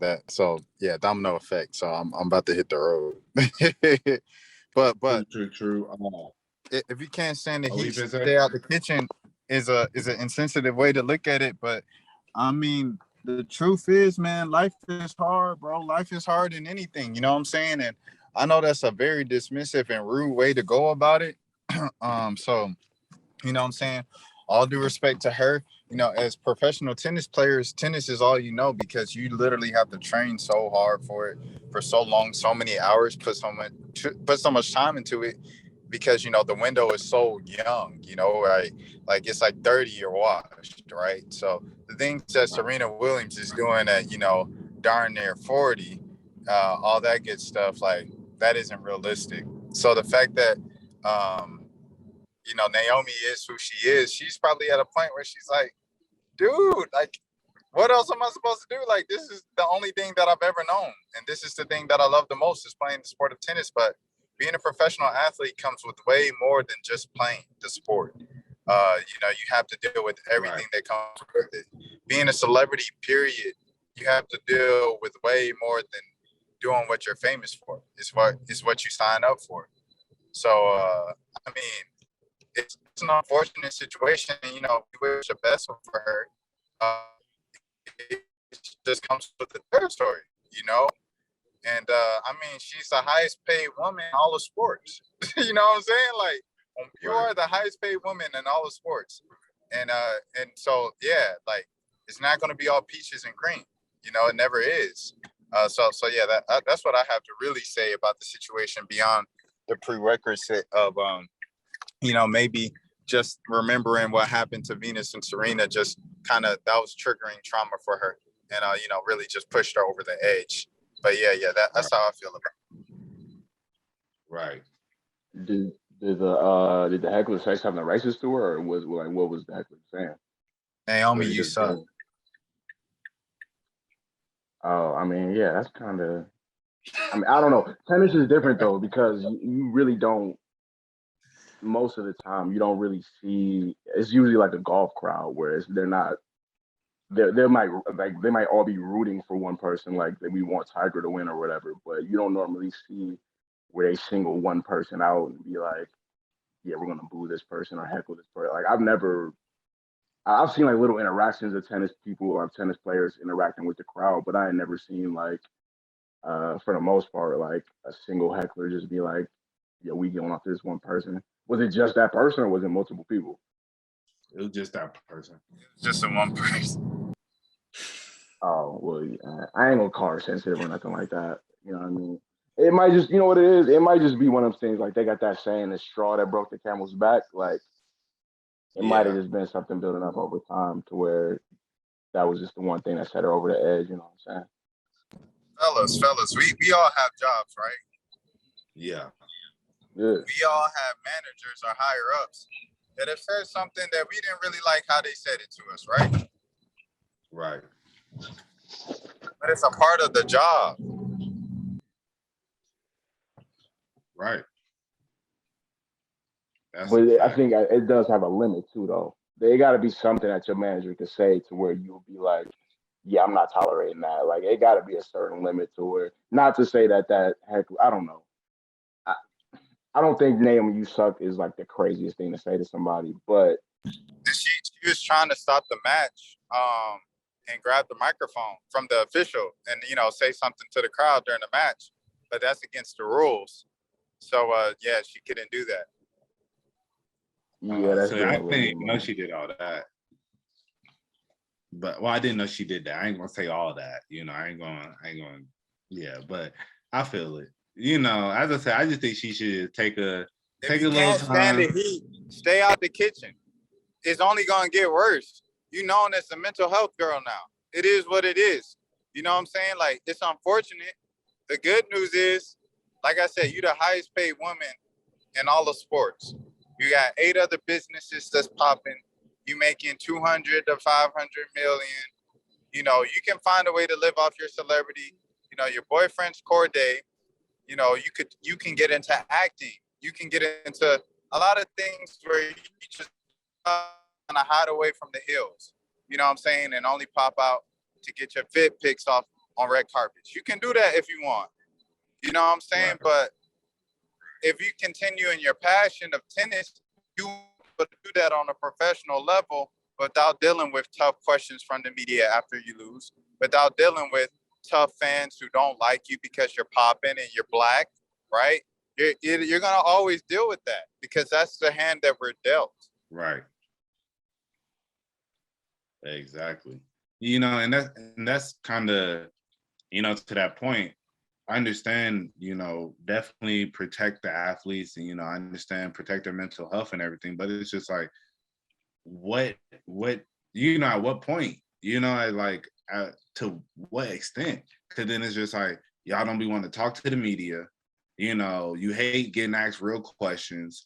domino effect. So I'm about to hit the road. but True. if you can't stand the What you heat, finna say? stay out the kitchen is an insensitive way to look at it. But I mean, the truth is, man, life is hard, bro. Life is hard in anything. You know what I'm saying? And I know that's a very dismissive and rude way to go about it. So you know what I'm saying? All due respect to her, you know, as professional tennis players, tennis is all you know because you literally have to train so hard for it for so long, so many hours, put so much time into it because you know the window is so young, you know, right? Like it's like 30 you're washed, right? So the things that Right. Serena Williams is doing at, you know, darn near 40, all that good stuff, like that isn't realistic. So the fact that you know, Naomi is who she is, she's probably at a point where she's like, dude, like, what else am I supposed to do? Like, this is the only thing that I've ever known. And this is the thing that I love the most is playing the sport of tennis. But being a professional athlete comes with way more than just playing the sport. You know, you have to deal with Right. everything that comes with it. Being a celebrity, period, you have to deal with way more than doing what you're famous for. It's what you sign up for. So, I mean, it's an unfortunate situation. You know, we wish the best for her. Uh, it just comes with the territory, you know. And I mean, she's the highest paid woman in all of sports. You know what I'm saying? Like, you Right. are the highest paid woman in all of sports. And so yeah, like it's not going to be all peaches and cream. You know, it never is. So yeah, that's what I have to really say about the situation beyond the prerequisite of maybe just remembering what happened to Venus and Serena, just kind of that was triggering trauma for her, and really just pushed her over the edge. But yeah, that's how I feel about it. Right. Did did the heckler say something racist to her, or was like what was the heckler saying? Naomi, Was it you just suck. being? Oh, I mean, yeah, that's kind of. I mean, I don't know. Tennis is different though because you really don't. Most of the time, you don't really see. It's usually like a golf crowd, where they're not. They might all be rooting for one person, like we want Tiger to win or whatever. But you don't normally see where they single one person out and be like, yeah, we're gonna boo this person or heckle this person. Like I've seen like little interactions of tennis people or tennis players interacting with the crowd, but I ain't never seen like for the most part like a single heckler just be like, yeah, we going off this one person. Was it just that person or was it multiple people? It was just that person. Just a one person. Oh well, yeah, I ain't gonna call her sensitive or nothing like that. You know what I mean? It might just, you know what it is. It might just be one of those things like they got that saying, "The straw that broke the camel's back." Like it might have Yeah. just been something building up over time to where that was just the one thing that set her over the edge. You know what I'm saying? Fellas, we all have jobs, right? Yeah. Yeah. We all have managers or higher ups that have said something that we didn't really like how they said it to us, right? Right. But it's a part of the job. Right. That's But a I fact. think it does have a limit too, though. There got to be something that your manager could say to where you'll be like, "Yeah, I'm not tolerating that." Like, it got to be a certain limit to where, not to say that heck, I don't know. I, I don't think "Naomi, you suck" is like the craziest thing to say to somebody, but She was trying to stop the match, and grab the microphone from the official and say something to the crowd during the match, but that's against the rules. So yeah, she couldn't do that. yeah, that's So getting I a little didn't bit even know much. she did all that. But I didn't know she did that. I ain't gonna say all that. I ain't going, yeah, but I feel it. As I said, I just think she should take a If you little can't stand the time. heat, stay out the kitchen. It's only gonna get worse. You known as a mental health girl now. It is what it is. You know what I'm saying? Like, it's unfortunate. The good news is, like I said, you're the highest paid woman in all of sports. You got 8 other businesses that's popping. You making 200 to 500 million. You can find a way to live off your celebrity. Your boyfriend's Corday. You can get into acting. You can get into a lot of things where you just kind of hide away from the hills. You know what I'm saying? And only pop out to get your fit pics off on red carpets. You can do that if you want. You know what I'm saying? Right. But if you continue in your passion of tennis, you would do that on a professional level without dealing with tough questions from the media after you lose, without dealing with tough fans who don't like you because you're popping and you're black, right? You're going to always deal with that because that's the hand that we're dealt. Right. Exactly. And that's kind of, to that point, I understand, definitely protect the athletes and, I understand protect their mental health and everything, but it's just like, what, at what point, to what extent? Because then it's just like, y'all don't be wanting to talk to the media. You hate getting asked real questions.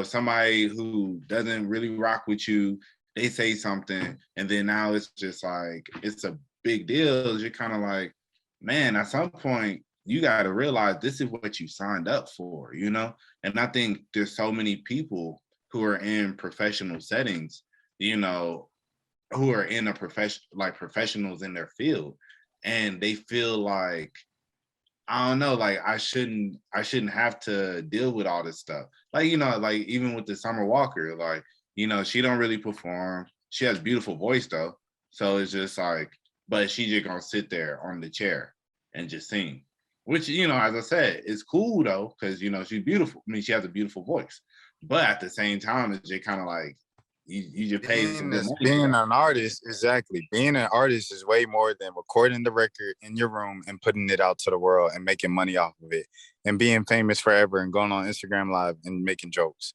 Somebody who doesn't really rock with you, they say something, and then now it's just like, it's a big deal. You're kind of like, man, at some point, you got to realize this is what you signed up for, And I think there's so many people who are in professional settings, who are in a profession, like professionals in their field, and they feel like, I don't know, like I shouldn't have to deal with all this stuff. Like, like even with the Summer Walker, like, she don't really perform. She has beautiful voice though. So it's just like, but she just gonna sit there on the chair and just sing. Which, as I said, is cool though, because she's beautiful. I mean, she has a beautiful voice. But at the same time, it's just kind of like, you just paid some good money for Being that. an artist, exactly. Being an artist is way more than recording the record in your room and putting it out to the world and making money off of it and being famous forever and going on Instagram Live and making jokes.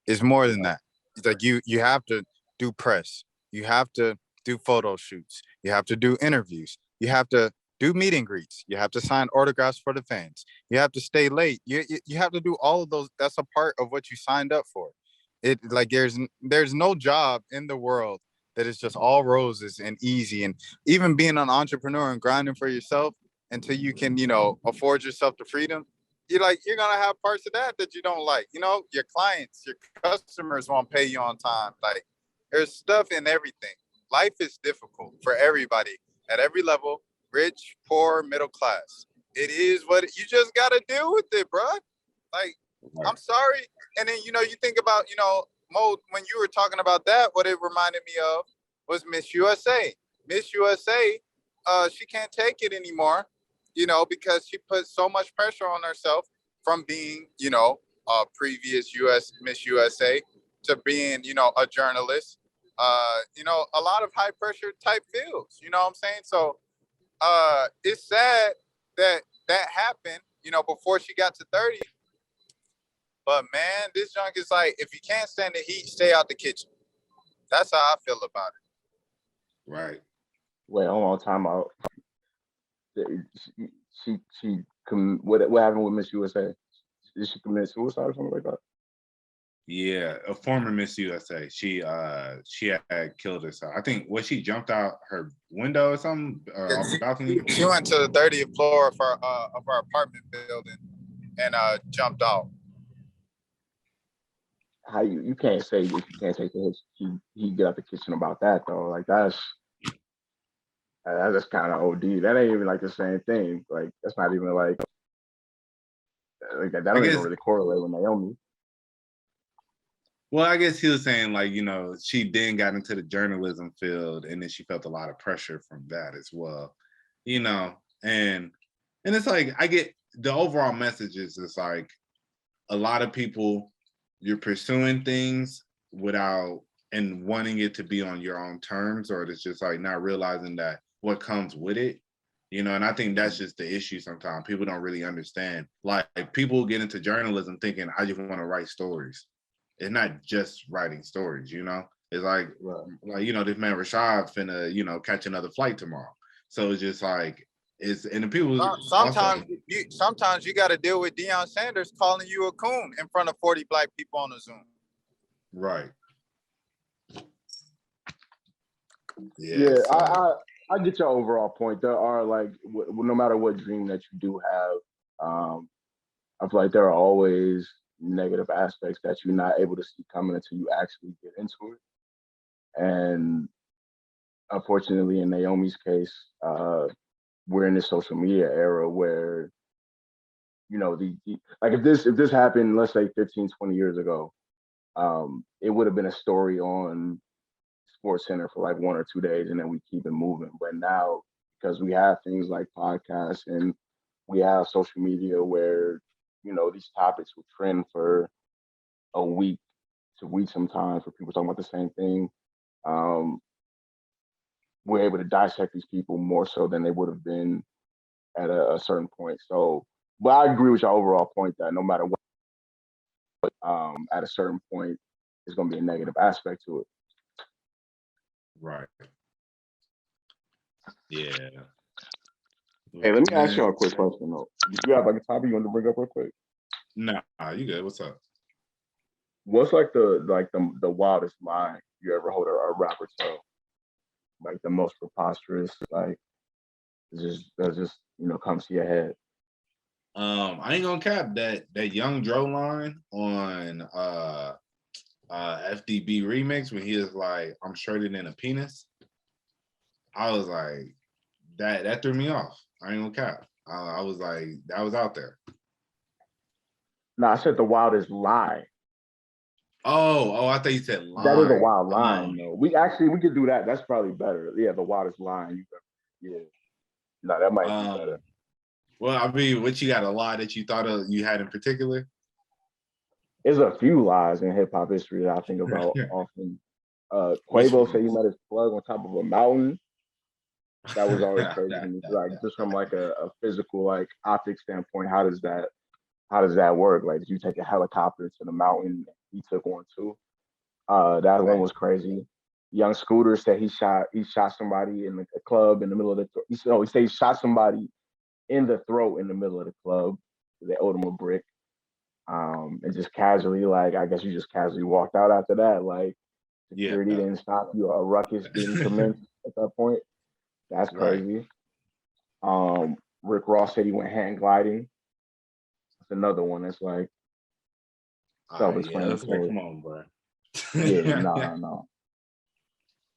It's more than that. It's like you have to do press. You have to do photo shoots. You have to do interviews. You have to do meet and greets. You have to sign autographs for the fans. You have to stay late. You have to do all of those. That's a part of what you signed up for. It like there's no job in the world that is just all roses and easy. And even being an entrepreneur and grinding for yourself until you can, afford yourself the freedom, you're gonna have parts of that you don't like. Your clients, your customers won't pay you on time. Like there's stuff in everything. Life is difficult for everybody at every level, rich, poor, middle class. It is what you just gotta deal with it, bro. Like, I'm sorry. And then, you think about, Mo, when you were talking about that, what it reminded me of was Miss USA. Miss USA, she can't take it anymore, because she put so much pressure on herself from being, a previous Miss USA to being, a journalist, a lot of high pressure type fields, you know what I'm saying? So it's sad that happened, before she got to 30. But man, this junk is like, if you can't stand the heat, stay out the kitchen. That's how I feel about it. Right. Wait, hold on, time out. What happened with Miss USA? Did she commit suicide or something like that? Yeah, a former Miss USA. She had killed herself. I think she jumped out her window or something off the balcony. She went to the 30th floor of our apartment building and jumped out. How you can't say if you can't take the hit, he get out the kitchen about that though. Like that's kind of OD. That ain't even like the same thing. Like that's not even like that don't even really correlate with Naomi. Well, I guess he was saying like, she then got into the journalism field and then she felt a lot of pressure from that as well. And it's like I get the overall message is it's like a lot of people, you're pursuing things without and wanting it to be on your own terms, or it's just like not realizing that what comes with it, and I think that's just the issue sometimes. People don't really understand. Like people get into journalism thinking, I just want to write stories. It's not just writing stories, It's like, this man Rashad finna, catch another flight tomorrow. So it's just like, and the people sometimes you got to deal with Deion Sanders calling you a coon in front of 40 black people on the Zoom. Right. Yeah, so. I get your overall point. There are like, no matter what dream that you do have, I feel like there are always negative aspects that you're not able to see coming until you actually get into it. And unfortunately, in Naomi's case, we're in this social media era where, like if this happened, let's say 15, 20 years ago, it would have been a story on Sports Center for like 1 or 2 days and then we keep it moving. But now, because we have things like podcasts and we have social media where, these topics will trend for a week to week sometimes for people talking about the same thing. We're able to dissect these people more so than they would have been at a certain point. So, but I agree with your overall point that no matter what, at a certain point, there's going to be a negative aspect to it. Right. Yeah. Hey, let me ask y'all a quick question though. Do you have like a topic you want to bring up real quick? Nah, you good. What's up? What's like the wildest lie you ever heard a rapper tell? Like the most preposterous, like that just comes to your head. I ain't gonna cap that Young Dro line on FDB remix when he was like, I'm shredded in a penis. I was like, that threw me off. I ain't gonna cap. I was like, that was out there. No, I said the wildest lie. Oh, I thought you said line. That is a wild line, though. We could do that. That's probably better. Yeah, the wildest line. Yeah. No, that might be better. Well, I mean, what you got a lie that you thought of you had in particular? There's a few lies in hip hop history that I think about often. Which Quavo said he ones? met his plug on top of a mountain. That was always That- crazy to that- me. that- Like just from like a physical like optic standpoint, how does that work? Like, did you take a helicopter to the mountain? He took one too. That one right. was crazy. Young Scooter said he shot somebody in a club in the middle of the. He said he shot somebody in the throat in the middle of the club. They owed him a brick. And just casually, like I guess you just casually walked out after that. Like Yeah. security didn't stop you. A ruckus didn't commence at that point. That's Right. crazy. Rick Ross said he went hang gliding. That's another one that's like All right. Yeah. That's like, self-explanatory. come on, bro. Yeah, no, no.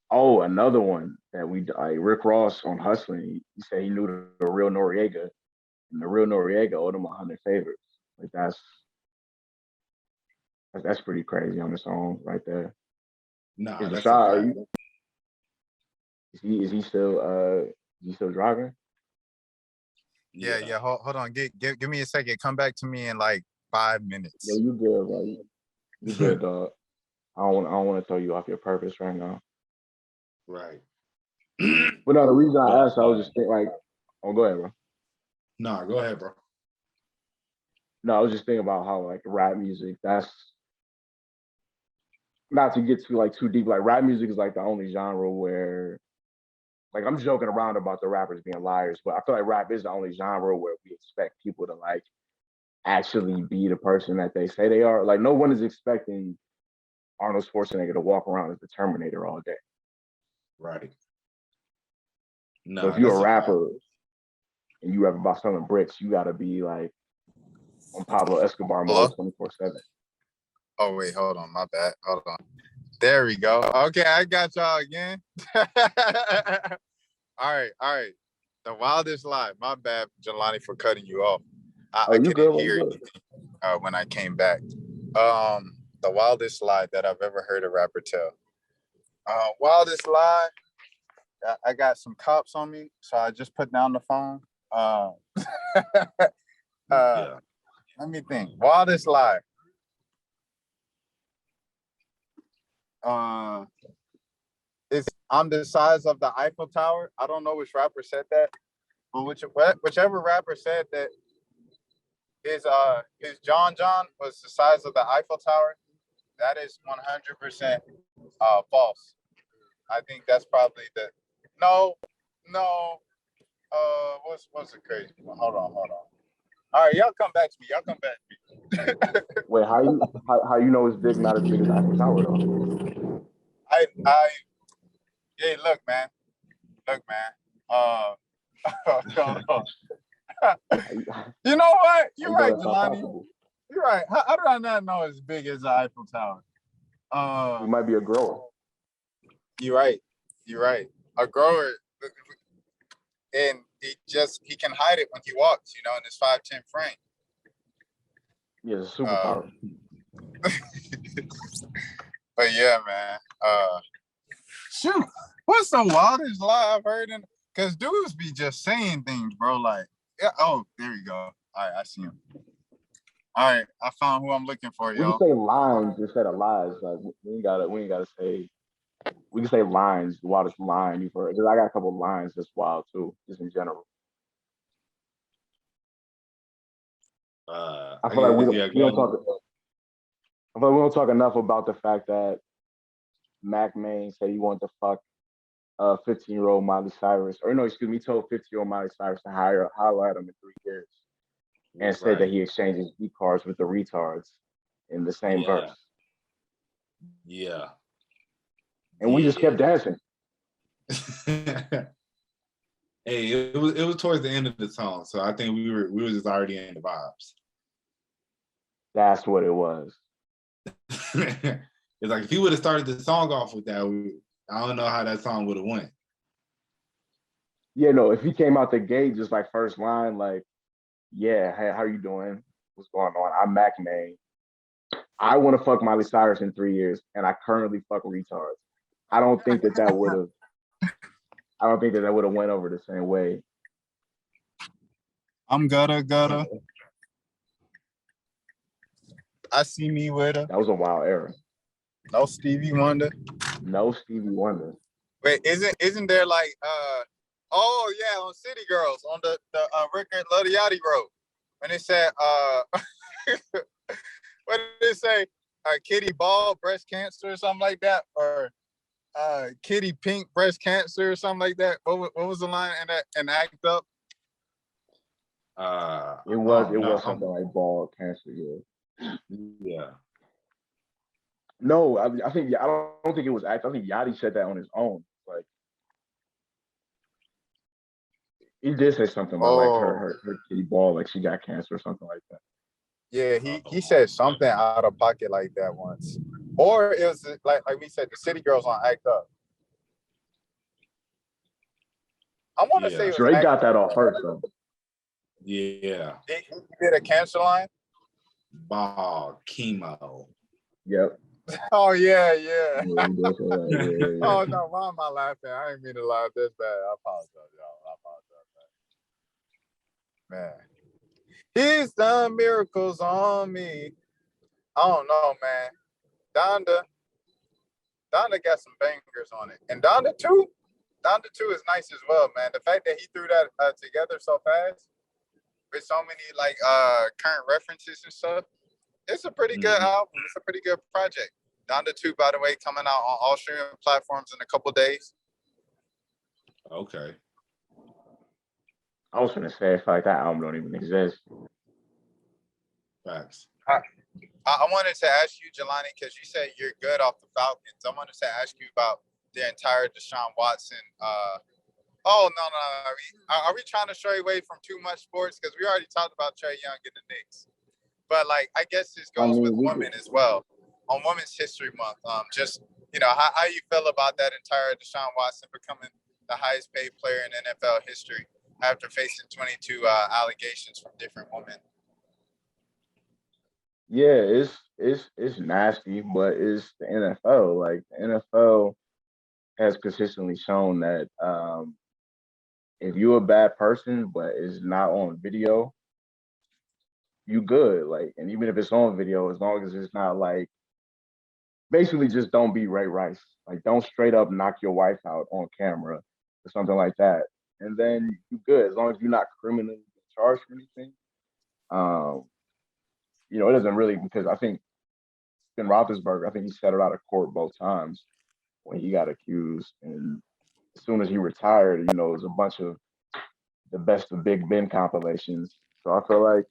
Oh, another one that we like Rick Ross on Hustling. He said he knew the real Noriega, and the real Noriega owed him 100 favors. Like that's pretty crazy on its own, right there. Nah, Is that's a Rashad? fact. Is he still driving? Yeah, yeah. Hold on. Give me a second. Come back to me in like 5 Yeah, minutes. you good, bro. You good, dog. I don't want to throw you off your purpose right now. Right. But no, the reason I But asked, I was just thinking like, oh, go ahead, bro. nah, go ahead, bro. No, I was just thinking about how like rap music. That's not to get too deep. Like rap music is like the only genre where like I'm joking around about the rappers being liars, but I feel like rap is the only genre where we expect people to like actually be the person that they say they are. Like no one is expecting Arnold Schwarzenegger to walk around as the Terminator all day. Right. So if Nah, you're a that's a fact. rapper and you rap about selling bricks, you gotta be like on Pablo Escobar Hello? mode 24/7. Oh wait, hold on. My bad. Hold on. There we go. Okay, I got y'all again. All right, all right. The wildest lie. My bad, Jelani, for cutting you off. Oh, I you couldn't good? You hear good? anything when I came back. The wildest lie that I've ever heard a rapper tell. Wildest lie. I got some cops on me, so I just put down the phone. Yeah. Let me think. Wildest lie. It's I'm the size of the Eiffel Tower. I don't know which rapper said that, but whichever rapper said that his John was the size of the Eiffel Tower, that is 100% false. I think that's probably the no. What's the crazy one? Hold on. All right, y'all come back to me. Wait, how you know his dick not as big as Eiffel Tower though? I hey, look, man. Hold on. You know what? How You're you know right, that's not Jelani. possible? You're right. How did I not know as big as the Eiffel Tower? He might be a grower. You're right. A grower, and he can hide it when he walks. In his 5'10" frame. He has a superpower. But yeah, man. Shoot, what's the wildest lie I've heard? Because dudes be just saying things, bro. Like, yeah. Oh, there you go. All right, I see him. All right, I found who I'm looking for, We can y'all. say lines instead of lies. Like we ain't gotta say. We can say lines. The wildest line you've heard. Because I got a couple of lines that's wild too, just in general. I feel like Yeah, we don't talk. I feel like we don't talk enough about the fact that Mac Main said he wanted to fuck 15-year-old Miley Cyrus, or no, excuse me, he told 15-year-old Miley Cyrus to holler at him in 3 years, and said that he exchanges beat cards with the retards in the same verse. Yeah. And we just kept dancing. Hey, it was towards the end of the song, so I think we were just already in the vibes. That's what it was. It's like if he would have started the song off with that, I don't know how that song would have went. Yeah, no, if he came out the gate just like first line, like, yeah, hey, how you doing? What's going on? I'm Mac Main. I want to fuck Miley Cyrus in 3 years, and I currently fuck retards. I don't think that would have. I don't think that would have went over the same way. I'm gutter. I see me with her. That was a wild era. No Stevie Wonder. No Stevie Wonder. Wait, isn't there like oh yeah, on City Girls on the Rick and Lil Yachty road when it said what did it say? Kitty Ball breast cancer or something like that, or Kitty Pink breast cancer or something like that. What was the line in that and Act Up? It was something like ball cancer. Yeah. Yeah. No, I think I don't think it was act. I think Yachty said that on his own. Like he did say something about like her kitty ball, like she got cancer or something like that. Yeah, he said something out of pocket like that once, or it was like we said, the City Girls on Act Up. I want to say it was Drake got Act that Up. off first though. Yeah. He did a cancer line. Ball chemo. Yep. Oh yeah. Yeah, he did say that. Yeah. Oh no, why am I laughing? I didn't mean to laugh this bad. I apologize, y'all. I apologize, man. He's done miracles on me. I don't know, man. Donda got some bangers on it, and Donda 2 is nice as well, man. The fact that he threw that together so fast with so many like current references and stuff, it's a pretty good album. It's a pretty good project. Donda 2, by the way, coming out on all streaming platforms in a couple days. Okay. I was gonna say, it's like that album don't even exist. Facts. I wanted to ask you, Jelani, because you said you're good off the Falcons. I wanted to ask you about the entire Deshaun Watson. Oh no! Are we trying to stray away from too much sports? Because we already talked about Trey Young and the Knicks, but like I guess this goes with women as well. On Women's History Month, just how you feel about that entire Deshaun Watson becoming the highest paid player in NFL history after facing 22 allegations from different women. Yeah, it's nasty, but it's the NFL. Like the NFL has consistently shown that if you're a bad person, but it's not on video, you good. Like, and even if it's on video, as long as it's not like, basically just don't be Ray Rice. Like, don't straight up knock your wife out on camera or something like that, and then you good as long as you're not criminally charged for anything. It doesn't really, because I think Ben Roethlisberger, I think he settled out of court both times when he got accused, and as soon as he retired, it was a bunch of the best of Big Ben compilations. So I feel like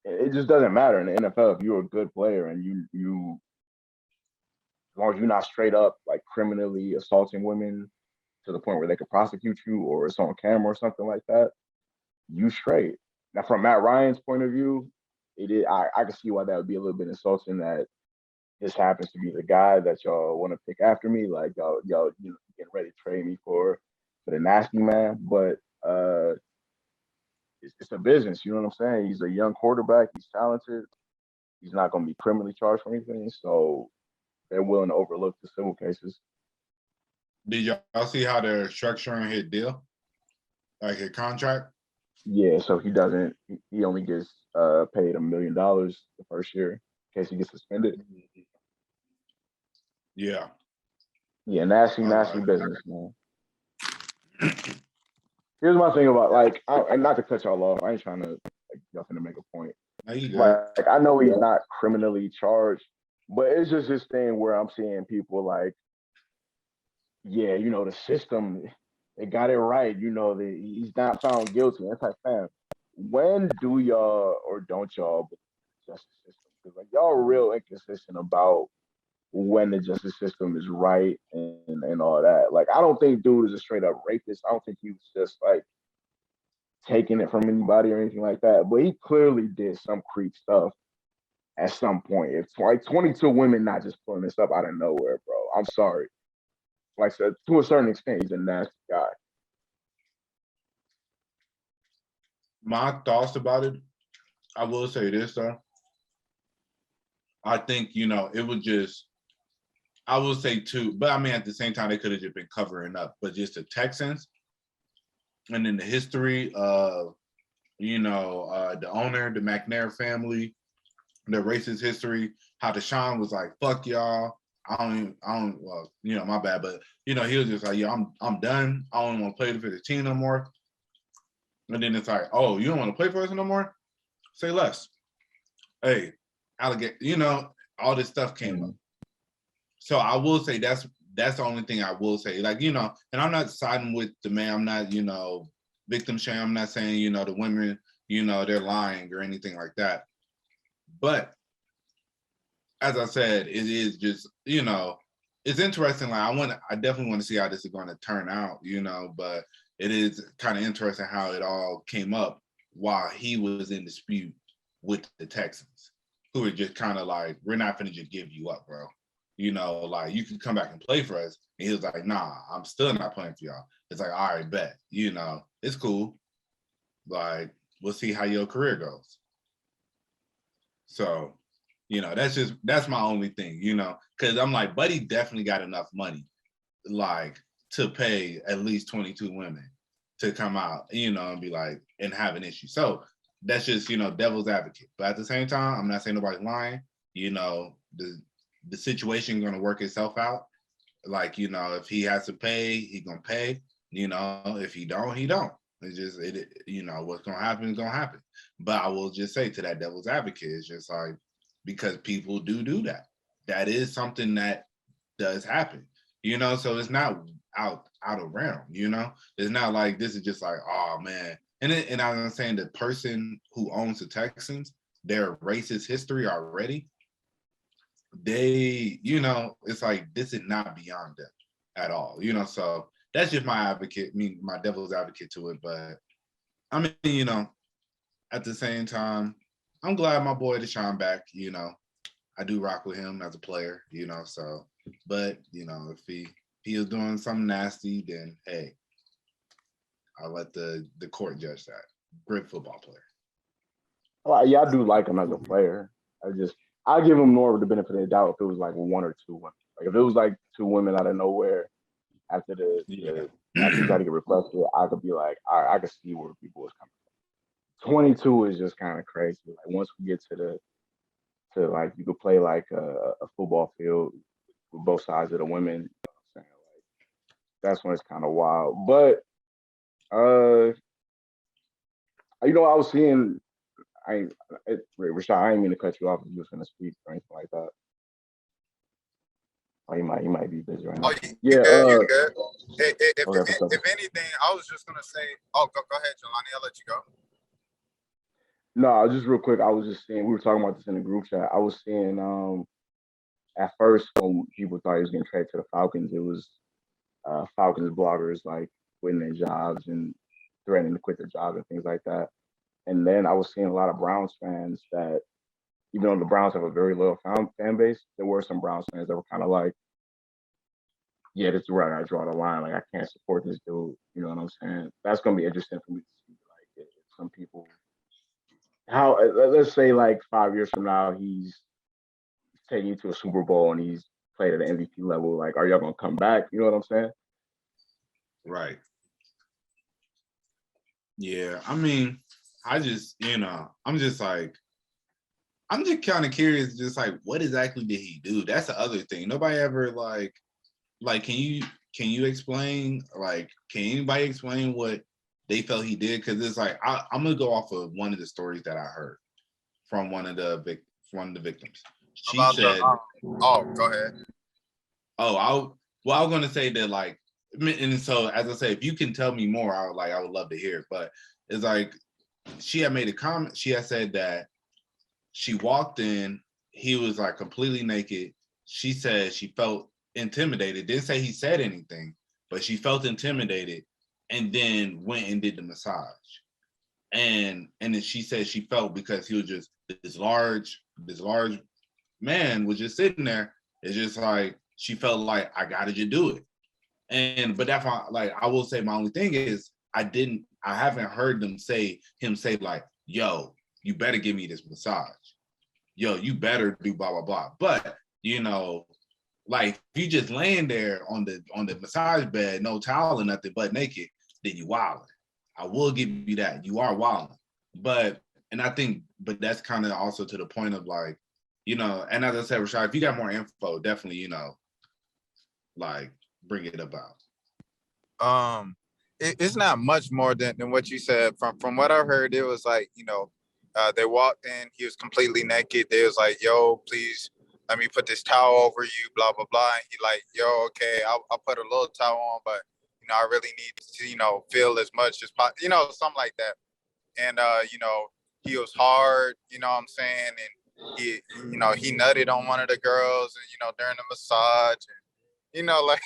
it just doesn't matter in the NFL if you're a good player and you as long as you're not straight up like criminally assaulting women to the point where they could prosecute you or it's on camera or something like that, you straight. Now, from Matt Ryan's point of view, I can see why that would be a little bit insulting that this happens to be the guy that y'all want to pick after me, like y'all getting ready to trade me for the nasty man. But it's a business, you know what I'm saying? He's a young quarterback, he's talented, he's not going to be criminally charged for anything, so they're willing to overlook the civil cases. Did y'all see how they're structuring his deal, like his contract? Yeah, so he only gets paid $1 million the first year in case he gets suspended. Yeah. Yeah, nasty business, man. Here's my thing about and not to cut y'all off. I ain't trying to y'all finna make a point. No, you good. Like I know he's not criminally charged, but it's just this thing where I'm seeing people like, yeah, the system, they got it right. He's not found guilty. It's like, fam, when do y'all or don't y'all believe the justice system? Because like y'all are real inconsistent about when the justice system is right and all that. Like, I don't think dude is a straight up rapist. I don't think he was just like taking it from anybody or anything like that. But he clearly did some creep stuff at some point. It's like 22 women not just pulling this up out of nowhere, bro. I'm sorry. Like I said, to a certain extent, he's a nasty guy. My thoughts about it, I will say this though. I think, it was just, I will say too, but I mean, at the same time, they could have just been covering up, but just the Texans and then the history of, the owner, the McNair family, their racist history, how Deshaun was like, fuck y'all. Well, my bad, but he was just like, yeah, I'm done. I don't want to play for the team no more. And then it's like, oh, you don't want to play for us no more? Say less. Hey, alligator, all this stuff came up. So I will say that's the only thing I will say. Like, and I'm not siding with the man. I'm not, victim shame. I'm not saying, the women, they're lying or anything like that. But as I said, it is just, it's interesting. Like I definitely want to see how this is going to turn out, but it is kind of interesting how it all came up while he was in dispute with the Texans, who were just kind of like, we're not going to just give you up, bro. Like, you can come back and play for us. And he was like, nah, I'm still not playing for y'all. It's like, all right, bet, it's cool. Like, we'll see how your career goes. So, that's my only thing, because I'm like, Buddy definitely got enough money, like, to pay at least 22 women to come out, and be like, and have an issue. So that's just, devil's advocate. But at the same time, I'm not saying nobody's lying. The situation going to work itself out. Like, if he has to pay, he going to pay. If he don't, he don't. It's just, what's going to happen is going to happen. But I will just say to that devil's advocate, it's just like, because people do that. That is something that does happen, so it's not out of realm, It's not like this is just like, oh man. And I'm saying the person who owns the Texans, their racist history already, they, it's like, this is not beyond them at all, so that's just my my devil's advocate to it. But I mean, at the same time, I'm glad my boy Deshaun back, I do rock with him as a player, so, but, if he is doing something nasty, then hey, I'll let the court judge that. Great football player. Well, yeah, I do like him as a player. I'll give him more of the benefit of the doubt if it was like one or two women. Like if it was like two women out of nowhere after after he tried to get requested, I could be like, all right, I could see where people was coming from. 22 is just kind of crazy. Like once we get to like you could play like a football field with both sides of the women, what I'm saying? Like that's when it's kind of wild. But I was seeing. Rashad, I didn't mean to cut you off if you was going to speak or anything like that. Oh, he might be busy right now. Oh, you good. If anything, I was just gonna say. Oh, go ahead, Jelani. I'll let you go. No, just real quick. I was just seeing. We were talking about this in the group chat. I was seeing. At first, when people thought he was getting traded to the Falcons, it was Falcons bloggers like quitting their jobs and threatening to quit their jobs and things like that. And then I was seeing a lot of Browns fans that, even though the Browns have a very loyal fan base, there were some Browns fans that were kind of like, yeah, this is where I gotta draw the line. Like, I can't support this dude. You know what I'm saying? That's going to be interesting for me to see. Like, if some people, let's say like 5 years from now, he's taking you to a Super Bowl and he's played at an MVP level. Like, are y'all going to come back? You know what I'm saying? Right. Yeah. I mean, I'm just kind of curious, just like, what exactly did he do? That's the other thing. Nobody ever like, can you explain, like, can anybody explain what they felt he did? Because it's like, I'm going to go off of one of the stories that I heard from one of the victims. She said, go ahead. I was going to say that, like, and so, as I say, if you can tell me more, I would love to hear it. But it's like, she had made a comment. She had said that she walked in, he was like completely naked. She said she felt intimidated. Didn't say he said anything, but she felt intimidated, and then went and did the massage. And then she said she felt, because he was just this large man was just sitting there. It's just like, she felt like, I gotta just do it. But that's why, like, I will say my only thing is, I haven't heard him say like, yo, you better give me this massage. Yo, you better do blah, blah, blah. But, like, if you just laying there on the massage bed, no towel or nothing, but naked, then you wilding. I will give you that. You are wilding. But And I think, but that's kind of also to the point of like, you know, and as I said, Rashad, if you got more info, definitely, you know, like bring it about. It's not much more than what you said. From what I heard, it was like, you know, they walked in, he was completely naked. They was like, yo, please let me put this towel over you, blah blah blah. And he like, yo, okay, I'll put a little towel on, but you know, I really need to, you know, feel as much as possible, you know, something like that. And you know, he was hard, you know what I'm saying, and he, you know, he nutted on one of the girls, and you know, during the massage, and you know, like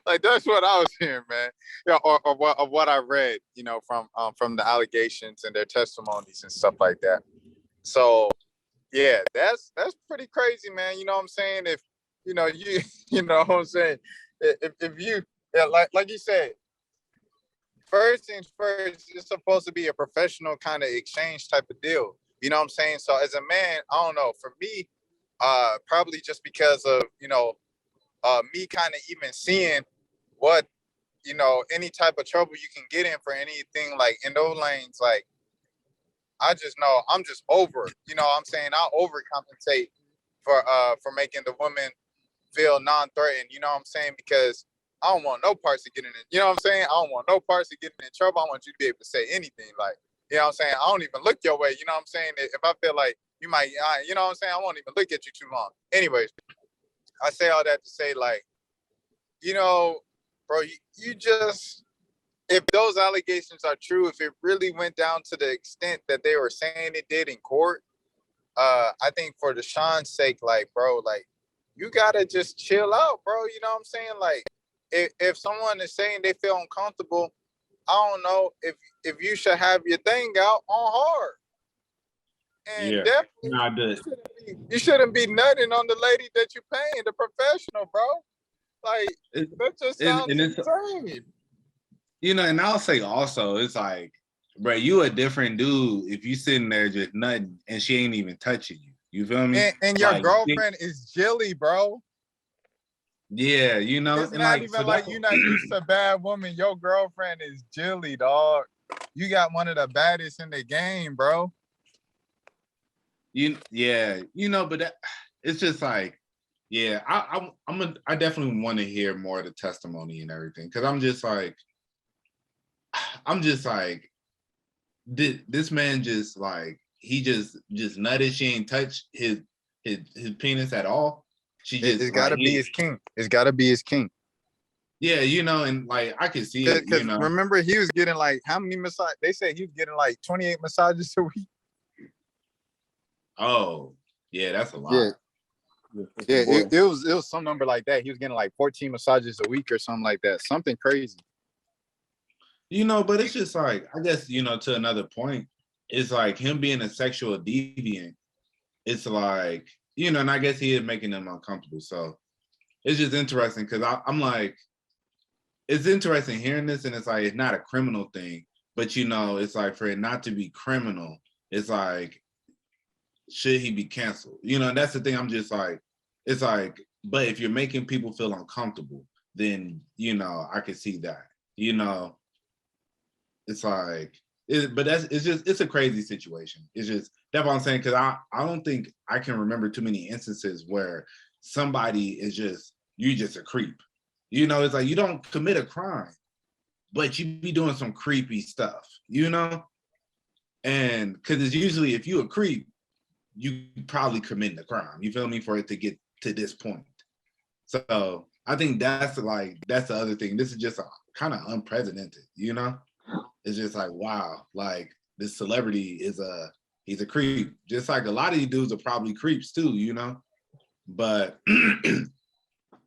like that's what I was hearing, man. Yeah, or what I read, you know, from the allegations and their testimonies and stuff like that. So yeah, that's pretty crazy, man. You know what I'm saying? If you know you you know what I'm saying, if you, yeah, like you said, first things first, it's supposed to be a professional kind of exchange type of deal. You know what I'm saying? So as a man, I don't know. For me, probably just because of, you know, me kind of even seeing what, you know, any type of trouble you can get in for anything like in those lanes, like I just know I'm just over it. You know what I'm saying? I'll overcompensate for making the woman feel non-threatened, you know what I'm saying? Because I don't want no parts of getting in, you know what I'm saying? I don't want no parts of getting in trouble. I want you to be able to say anything. Like, you know what I'm saying? I don't even look your way, you know what I'm saying? If I feel like you might, you know what I'm saying? I won't even look at you too long. Anyways, I say all that to say, like, you know, bro, you just, if those allegations are true, if it really went down to the extent that they were saying it did in court, I think for Deshaun's sake, like, bro, like, you gotta just chill out, bro. You know what I'm saying? Like, if someone is saying they feel uncomfortable, I don't know if you should have your thing out on hard. And Yeah. definitely, No, I did. you shouldn't be nutting on the lady that you're paying, the professional, bro. Like, that just sounds And it's, insane. you know, and I'll say also, it's like, bro, you a different dude if you sitting there just nutting and she ain't even touching you. You feel me? And your Like, girlfriend is Jilly, bro. yeah, you know, It's and not like, even so like that's you're not used to bad woman. Your girlfriend is Jilly, dog. You got one of the baddest in the game, bro. yeah, you know, but that, it's just like, yeah, I definitely want to hear more of the testimony and everything, because I'm just like, this man just like, he just nutted. She ain't touched his penis at all. She just It's gotta like, be his king. It's gotta be his king. yeah, you know, and like I can see it, you Because know. remember, he was getting like how many massages? They said he was getting like 28 massages a week. Oh, yeah, that's a Yeah, lot. yeah. Boy. It was some number like that. He was getting like 14 massages a week or something like that. Something crazy. You know, but it's just like, I guess, you know, to another point, it's like him being a sexual deviant. It's like, you know, and I guess he is making them uncomfortable. So it's just interesting because I'm like, it's interesting hearing this, and it's like, it's not a criminal thing, but you know, it's like, for it not to be criminal, it's like, should he be canceled? You know, and that's the thing. I'm just like, it's like, but if you're making people feel uncomfortable, then, you know, I can see that, you know. It's like, but it's a crazy situation. It's just, that's what I'm saying, because I don't think I can remember too many instances where somebody is just, you just a creep. You know, it's like, you don't commit a crime, but you be doing some creepy stuff, you know? And because it's usually, if you a creep, you probably committing a crime, you feel me, for it to get to this point. So I think that's the other thing. This is just kind of unprecedented, you know? It's just like, wow, like this celebrity he's a creep. Just like a lot of these dudes are probably creeps too, you know? But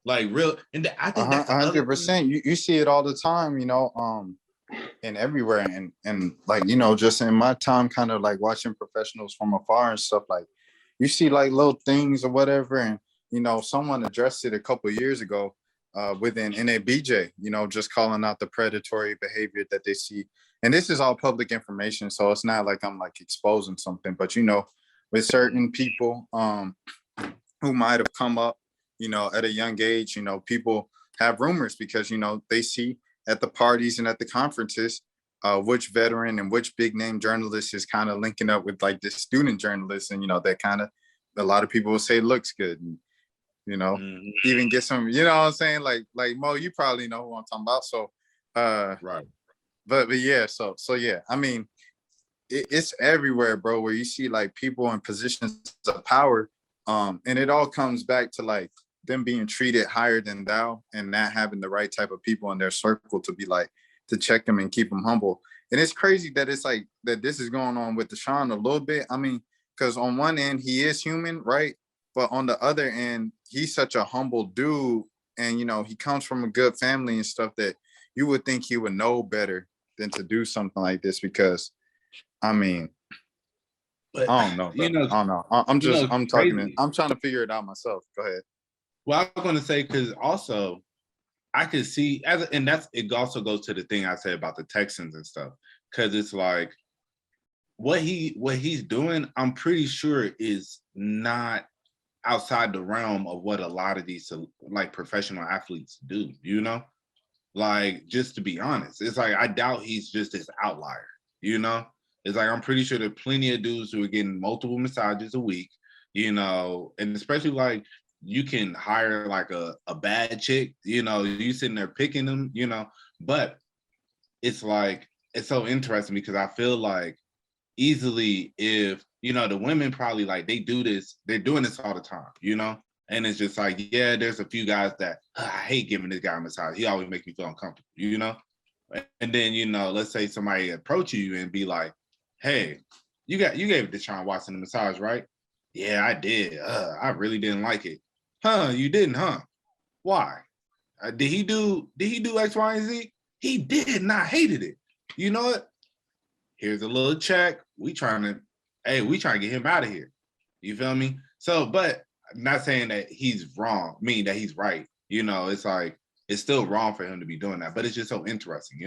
like real, and I think that's 100%. You see it all the time, you know, and everywhere. And like, you know, just in my time kind of like watching professionals from afar and stuff, like you see like little things or whatever. And, you know, someone addressed it a couple of years ago within NABJ, you know, just calling out the predatory behavior that they see. And this is all public information, so it's not like I'm like exposing something, but you know, with certain people who might have come up, you know, at a young age, you know, people have rumors because, you know, they see at the parties and at the conferences, which veteran and which big name journalist is kind of linking up with like this student journalist, and that kind of a lot of people will say looks good, and even get some, what I'm saying, like Mo, you probably know who I'm talking about. So Right. but yeah, so yeah, I mean, it's everywhere, bro, where you see like people in positions of power, and it all comes back to like them being treated higher than thou, and not having the right type of people in their circle to be like, to check them and keep them humble. And it's crazy that it's like that this is going on with Deshaun a little bit. I mean, because on one end he is human, right? But on the other end, he's such a humble dude, and he comes from a good family and stuff, that you would think he would know better than to do something like this. Because I mean, But I don't know, bro. I don't know. I'm talking. I'm trying to figure it out myself. Go ahead. Well, I was going to say, because also I could see it also goes to the thing I said about the Texans and stuff, because it's like what he's doing, I'm pretty sure is not outside the realm of what a lot of these like professional athletes do, like, just to be honest. It's like I doubt he's just this outlier, it's like I'm pretty sure there are plenty of dudes who are getting multiple massages a week, and especially like you can hire like a bad chick, you sitting there picking them, but it's like, it's so interesting because I feel like easily if, the women probably like, they're doing this all the time, and it's just like, yeah, there's a few guys that I hate giving this guy a massage. He always makes me feel uncomfortable, and then, let's say somebody approach you and be like, hey, you gave Deshaun Watson a massage, right? Yeah, I did. I really didn't like it. Huh? You didn't, huh? Why? Did he do X, Y, and Z? He did not. Hated it. You know what? Here's a little check. We trying to get him out of here. You feel me? So, but I'm not saying that he's wrong, meaning that he's right. It's like, it's still wrong for him to be doing that, but it's just so interesting.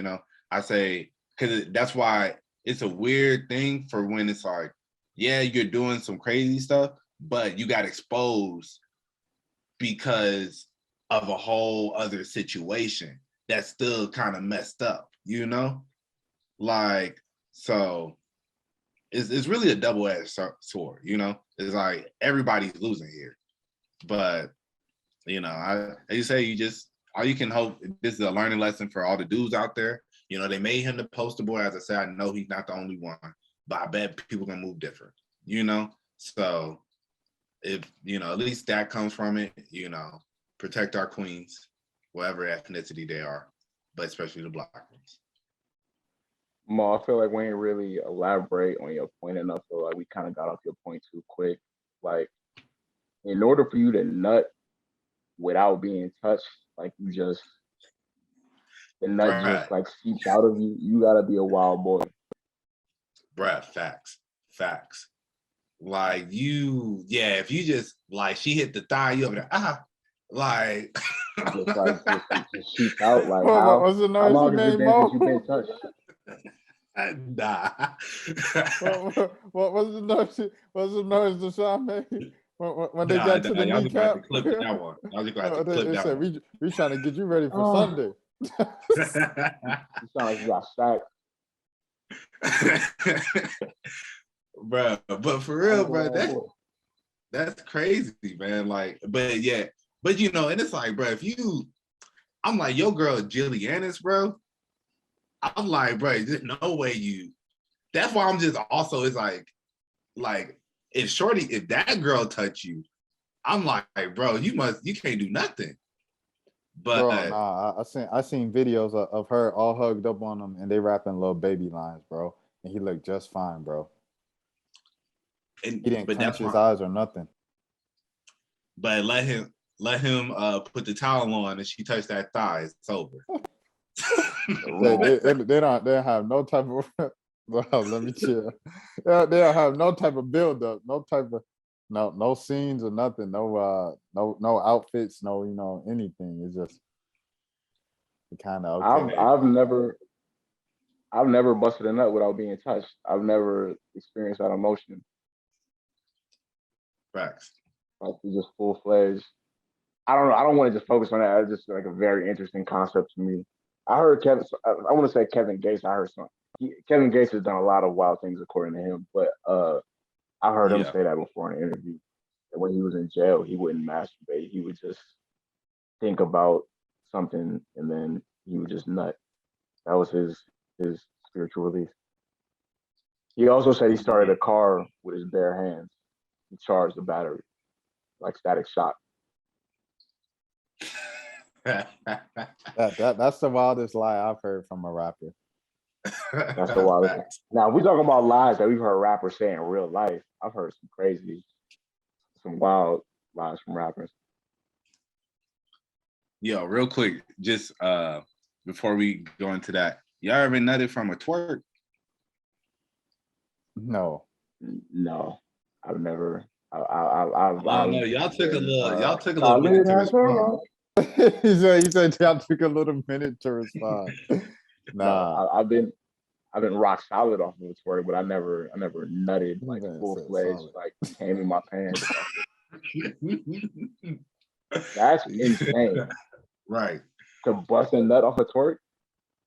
I say, because that's why it's a weird thing for when it's like, yeah, you're doing some crazy stuff, but you got exposed because of a whole other situation that's still kind of messed up, like, so it's really a double-edged sword, it's like everybody's losing here, but as you say, all you can hope, this is a learning lesson for all the dudes out there. They made him the poster boy. As I said, I know he's not the only one, but I bet people gonna move different, so if at least that comes from it, protect our queens, whatever ethnicity they are, but especially the Black ones. Mo, I feel like we ain't really elaborate on your point enough. So like we kind of got off your point too quick. Like, in order for you to nut without being touched, like the nut just like seeps out of you. You gotta be a wild boy. Bruh, facts. Like if you just like, she hit the thigh, you over there, like just seeps out. Like, how long has it been since you've been touched? Nah. What was the noise? What's the noise Deshaun made when they got to the y'all kneecap? Clip that one. Y'all just have to clip that said, one. We trying to get you ready for Sunday. You sound like you got stacked. Bro, but for real, bro, that's crazy, man. Like, but yeah, but and it's like, bro, I'm like, your girl Jillianis, bro. I'm like, bro, there's no way that's why I'm just also, it's like if that girl touch you, I'm like, bro, you can't do nothing. But bro, nah, I seen videos of her all hugged up on him, and they rapping little baby lines, bro, and he looked just fine, bro. And he didn't clench his eyes or nothing. But let him put the towel on, and she touched that thigh, it's over. they don't have no type of well, let me chill. They don't have no type of build up, no scenes or nothing, no outfits, no anything. It's just kind of okay. I've never busted a nut without being touched. I've never experienced that emotion. Facts. Like, just full fledged. I don't know. I don't want to just focus on that. It's just like a very interesting concept to me. I heard Kevin. I want to say Kevin Gates. I heard some. Kevin Gates has done a lot of wild things according to him, but I heard him Yeah. say that before in an interview. That when he was in jail, he wouldn't masturbate. He would just think about something and then he would just nut. That was his spiritual release. He also said he started a car with his bare hands. He charged the battery like Static Shock. That's the wildest lie I've heard from a rapper. That's the wild. Now we talking about lies that we've heard rappers say in real life. I've heard some wild lies from rappers. Yo, real quick, just before we go into that, y'all ever nutted from a twerk? No. No, I've never. I don't know. Y'all took a little solid minute to as a respond. rock. he said y'all took a little minute to respond. Nah. No, I've been rock solid off of a twerk, but I never nutted like Man, full so fledged, solid. like came in my pants. That's insane. Right. To bust a nut off a twerk.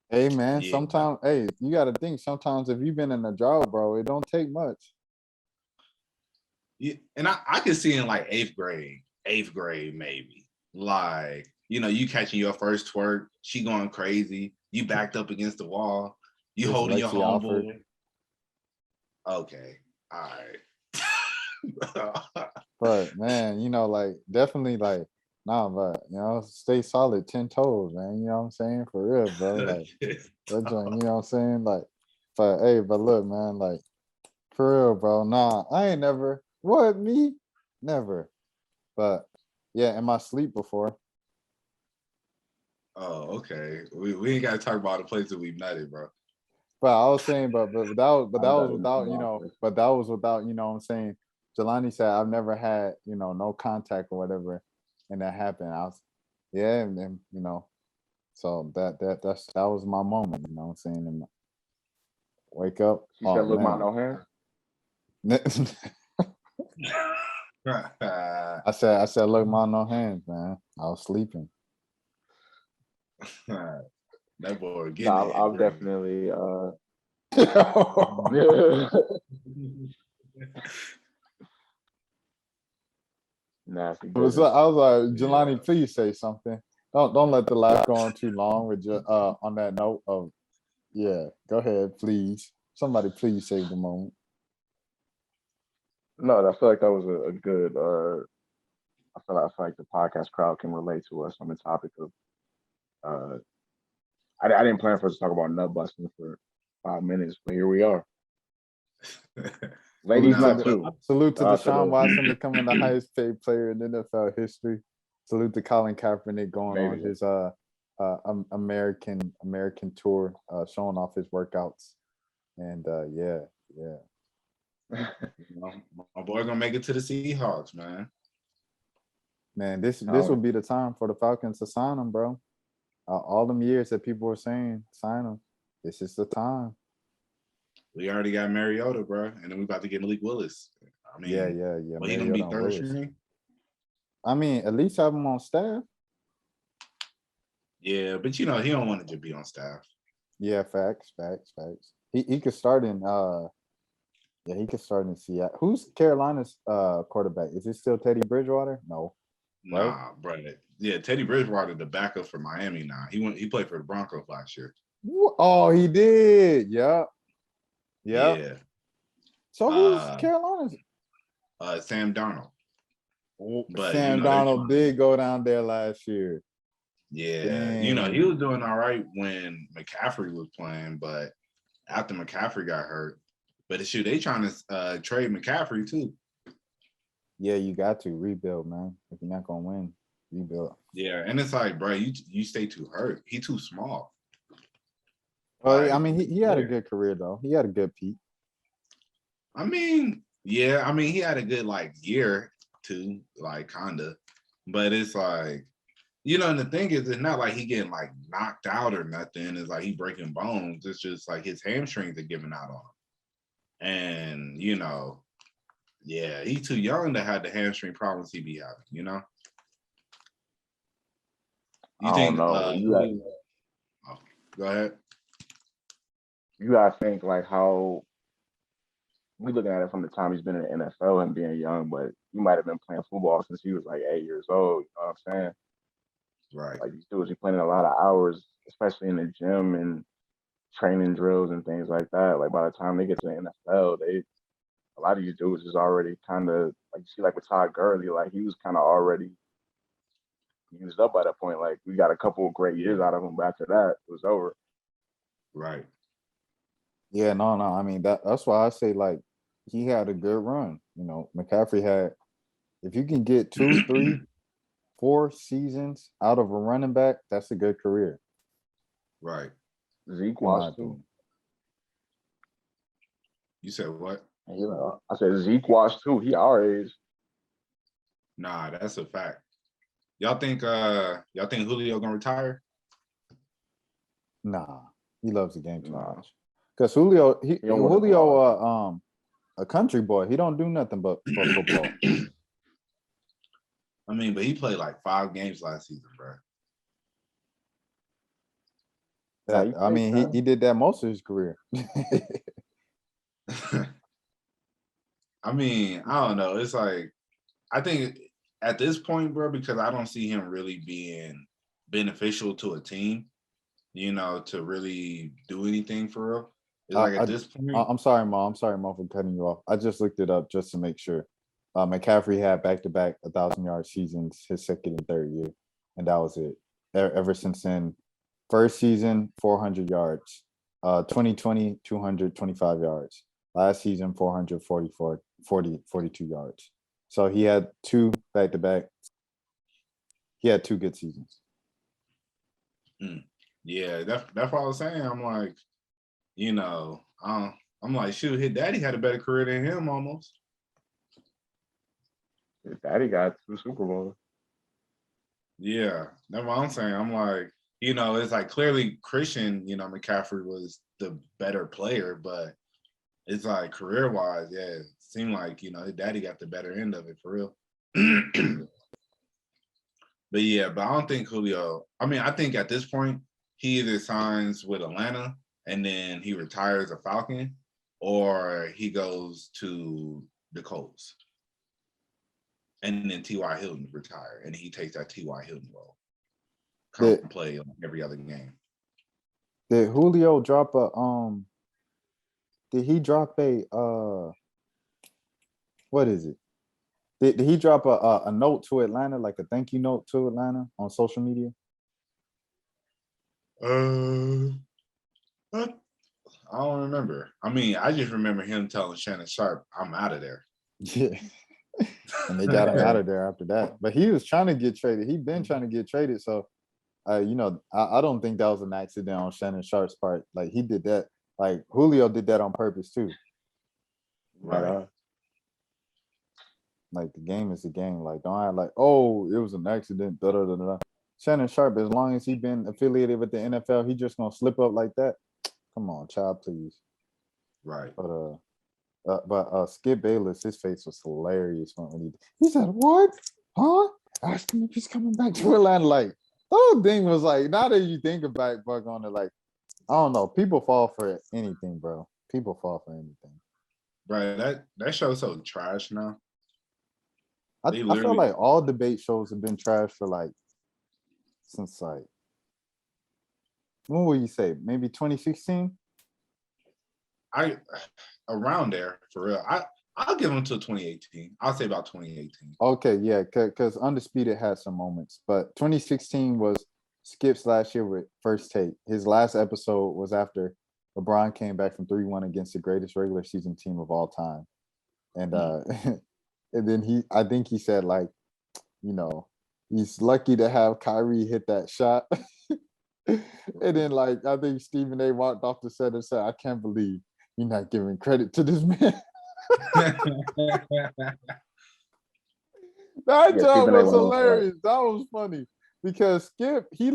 Hey man, Yeah. sometimes hey, you gotta think sometimes if you've been in a drought, bro, it don't take much. Yeah, and I could see in like eighth grade maybe. Like, you know, you catching your first twerk, she going crazy, you backed up against the wall, you Just holding your Lexi Alford. homeboy. Okay, all right. But man, you know, like definitely like nah, but you know, stay solid 10 toes, man. You know what I'm saying? For real, bro. Like that joint, you know what I'm saying? Like, but hey, but look, man, like for real, bro. Nah, I ain't never. What, me? Never. But yeah, in my sleep before. Oh, okay. We ain't gotta talk about the places we've nutted, bro. But I was saying, but that I've was done without, a you lot know, of places. but that was without, you know what I'm saying. Jelani said I've never had, you know, no contact or whatever, and that happened. I was, yeah, and then, you know, so that was my moment, you know what I'm saying. And wake up. She Oh said, "Look, my man. no hands." I said, look, man, no hands, man. I was sleeping. That boy getting No, it. I've definitely. Nasty So business. I was like, Yeah. Jelani, please say something. Don't let the laugh go on too long with just on that note of yeah, go ahead, please. Somebody please save the moment. No, I feel like that was a good. I feel like the podcast crowd can relate to us on the topic of. I didn't plan for us to talk about nut busting for 5 minutes, but here we are. Ladies, Salute not to, too. salute to Shout out to Deshaun the- Watson becoming the highest paid player in NFL history. Salute to Colin Kaepernick going on Maybe. his American tour, showing off his workouts. And yeah. You know, my boy gonna make it to the Seahawks, man. Man, this Solid. would be the time for the Falcons to sign him, bro. All them years that people were saying sign him. This is the time. We already got Mariota, bro, and then we about to get Malik Willis. I mean, Yeah. well, he gonna be Mariota and third Willis. string. I mean, at least have him on staff. Yeah, but you know he don't want to just be on staff. Yeah, facts. He could start in he could start in Seattle. Who's Carolina's quarterback? Is it still Teddy Bridgewater? No. Right? Nah, bro. Yeah, Teddy Bridgewater, the backup for Miami now. He played for the Broncos last year. Oh, he did. Yep. Yeah. So who's Carolina's? Sam Darnold. But Sam you know, Darnold did go down there last year. Yeah, you know, he was doing all right when McCaffrey was playing, but after McCaffrey got hurt, but shoot, they trying to trade McCaffrey too. Yeah, you got to rebuild, man. If you're not gonna win, rebuild. Yeah, and it's like, bro, you stay too hurt. He too small. Well, Like, I mean, he had a good career though. He had a good peak. I mean, yeah, I mean, he had a good like year too, like kinda, but it's like, you know, and the thing is, it's not like he getting like knocked out or nothing. It's like he breaking bones. It's just like his hamstrings are giving out on him, and you know, yeah, he's too young to have the hamstring problems he be having. You know. You I think? don't know. Go ahead. You gotta think like how we looking at it from the time he's been in the NFL and being young, but he might have been playing football since he was like 8 years old. You know what I'm saying? Right. Like these dudes, he putting in a lot of hours, especially in the gym and training drills and things like that. Like by the time they get to the NFL, they a lot of these dudes is already kind of like you see like with Todd Gurley, like he was kind of already used up by that point. Like we got a couple of great years out of him, but after that, it was over. Right. Yeah, no. I mean that's why I say like he had a good run. You know, McCaffrey had. If you can get 2, 3, 4 seasons out of a running back, that's a good career, Right. Zeke in my watched too. opinion. You said what? And, you know, I said Zeke watched too. He our age. Nah, that's a fact. Y'all think Julio gonna retire? Nah, he loves the game too Nah, much. Because Julio, he don't want to ball. A country boy. He don't do nothing but football. I mean, but he played like 5 games last season, bro. Nah, he I mean, played he did that most of his career. I mean, I don't know. It's like I think at this point, bro, because I don't see him really being beneficial to a team, you know, to really do anything for real. It's like at this point. I'm sorry, Mom. I'm sorry, Mom, for cutting you off. I just looked it up just to make sure. McCaffrey had back-to-back 1,000-yard seasons his second and third year, and that was it. Ever since then, first season 400 yards, 2020 225 yards. Last season 42 yards. So he had 2 back-to-back. He had 2 good seasons. Yeah, that's what I was saying. I'm like, you know, I'm like, shoot, his daddy had a better career than him almost. His daddy got 2 Super Bowls. Yeah, that's what I'm saying. I'm like, you know, it's like clearly Christian, you know, McCaffrey was the better player, but it's like career wise, yeah, it seemed like, you know, his daddy got the better end of it for real. But yeah, but I don't think Julio, I mean, I think at this point, he either signs with Atlanta and then he retires a Falcon, or he goes to the Colts. And then T.Y. Hilton retire, and he takes that T.Y. Hilton role. Come and play on every other game. Did Julio drop a did he drop a what is it? Did he drop a note to Atlanta, like a thank you note to Atlanta on social media? I don't remember. I mean, I just remember him telling Shannon Sharp, "I'm out of there." Yeah. And they got him out of there after that. But he was trying to get traded. He'd been trying to get traded. So, you know, I don't think that was an accident on Shannon Sharp's part. Like he did that. Like Julio did that on purpose too. Right. Like the game is a game. Like don't act like, oh, it was an accident. Da, da, da, da. Shannon Sharp, as long as he been affiliated with the NFL, he just gonna slip up like that. Come on, child, please. Right. But Skip Bayless, his face was hilarious when he said, "What? Huh?" Asked him if he's coming back to Atlanta. Like the whole thing was like, now that you think about on it, like I don't know, people fall for anything, bro. People fall for anything. Right. That show's so trash now. I feel like all debate shows have been trash for like since like when will you say maybe 2016? Around there for real. I'll give him till 2018. I'll say about 2018. Okay, yeah, because Undisputed had some moments, but 2016 was Skip's last year with First Take. His last episode was after LeBron came back from 3-1 against the greatest regular season team of all time. And and then I think he said like, you know, he's lucky to have Kyrie hit that shot. And then like I think Stephen A walked off the set and said, I can't believe you're not giving credit to this man. That job was hilarious. That was funny because Skip, he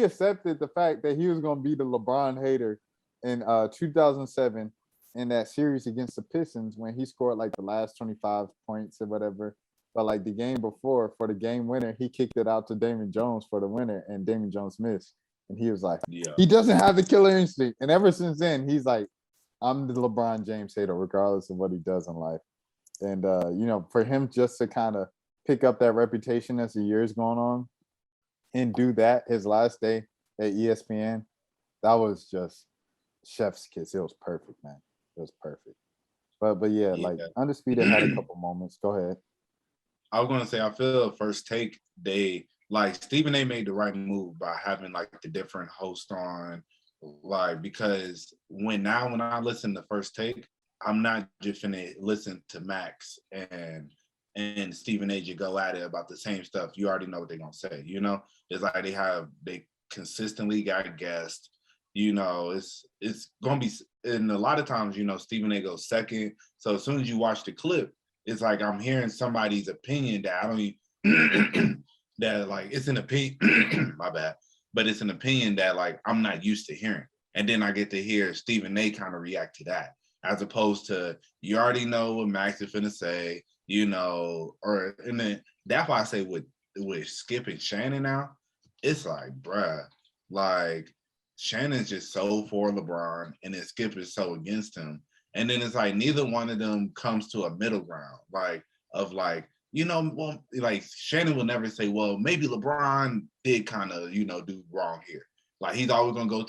accepted the fact that he was gonna be the LeBron hater in 2007 in that series against the Pistons when he scored like the last 25 points or whatever. But like the game before, for the game winner, he kicked it out to Damon Jones for the winner, and Damon Jones missed. And he was like, Yeah. he doesn't have the killer instinct. And ever since then, he's like, I'm the LeBron James hater, regardless of what he does in life. And for him just to kind of pick up that reputation as the years going on and do that his last day at ESPN, that was just chef's kiss. It was perfect, man. It was perfect. But yeah, like Undisputed had a couple moments. Go ahead. I was gonna say, I feel First Take, they like Stephen A made the right move by having like the different hosts on, like, because when I listen to First Take, I'm not just gonna listen to Max and Stephen A just go at it about the same stuff. You already know what they're gonna say, It's like they consistently got guests, it's gonna be, and a lot of times, Stephen A goes second. So as soon as you watch the clip, it's like I'm hearing somebody's opinion that I don't even that like it's an opinion, my bad, but it's an opinion that like I'm not used to hearing. And then I get to hear Stephen A kind of react to that, as opposed to you already know what Max is finna say, and then that's why I say with Skip and Shannon now, it's like, bruh, like Shannon's just so for LeBron and then Skip is so against him. And then it's like neither one of them comes to a middle ground, like well, like Shannon will never say, well, maybe LeBron did kind of, do wrong here. Like he's always gonna go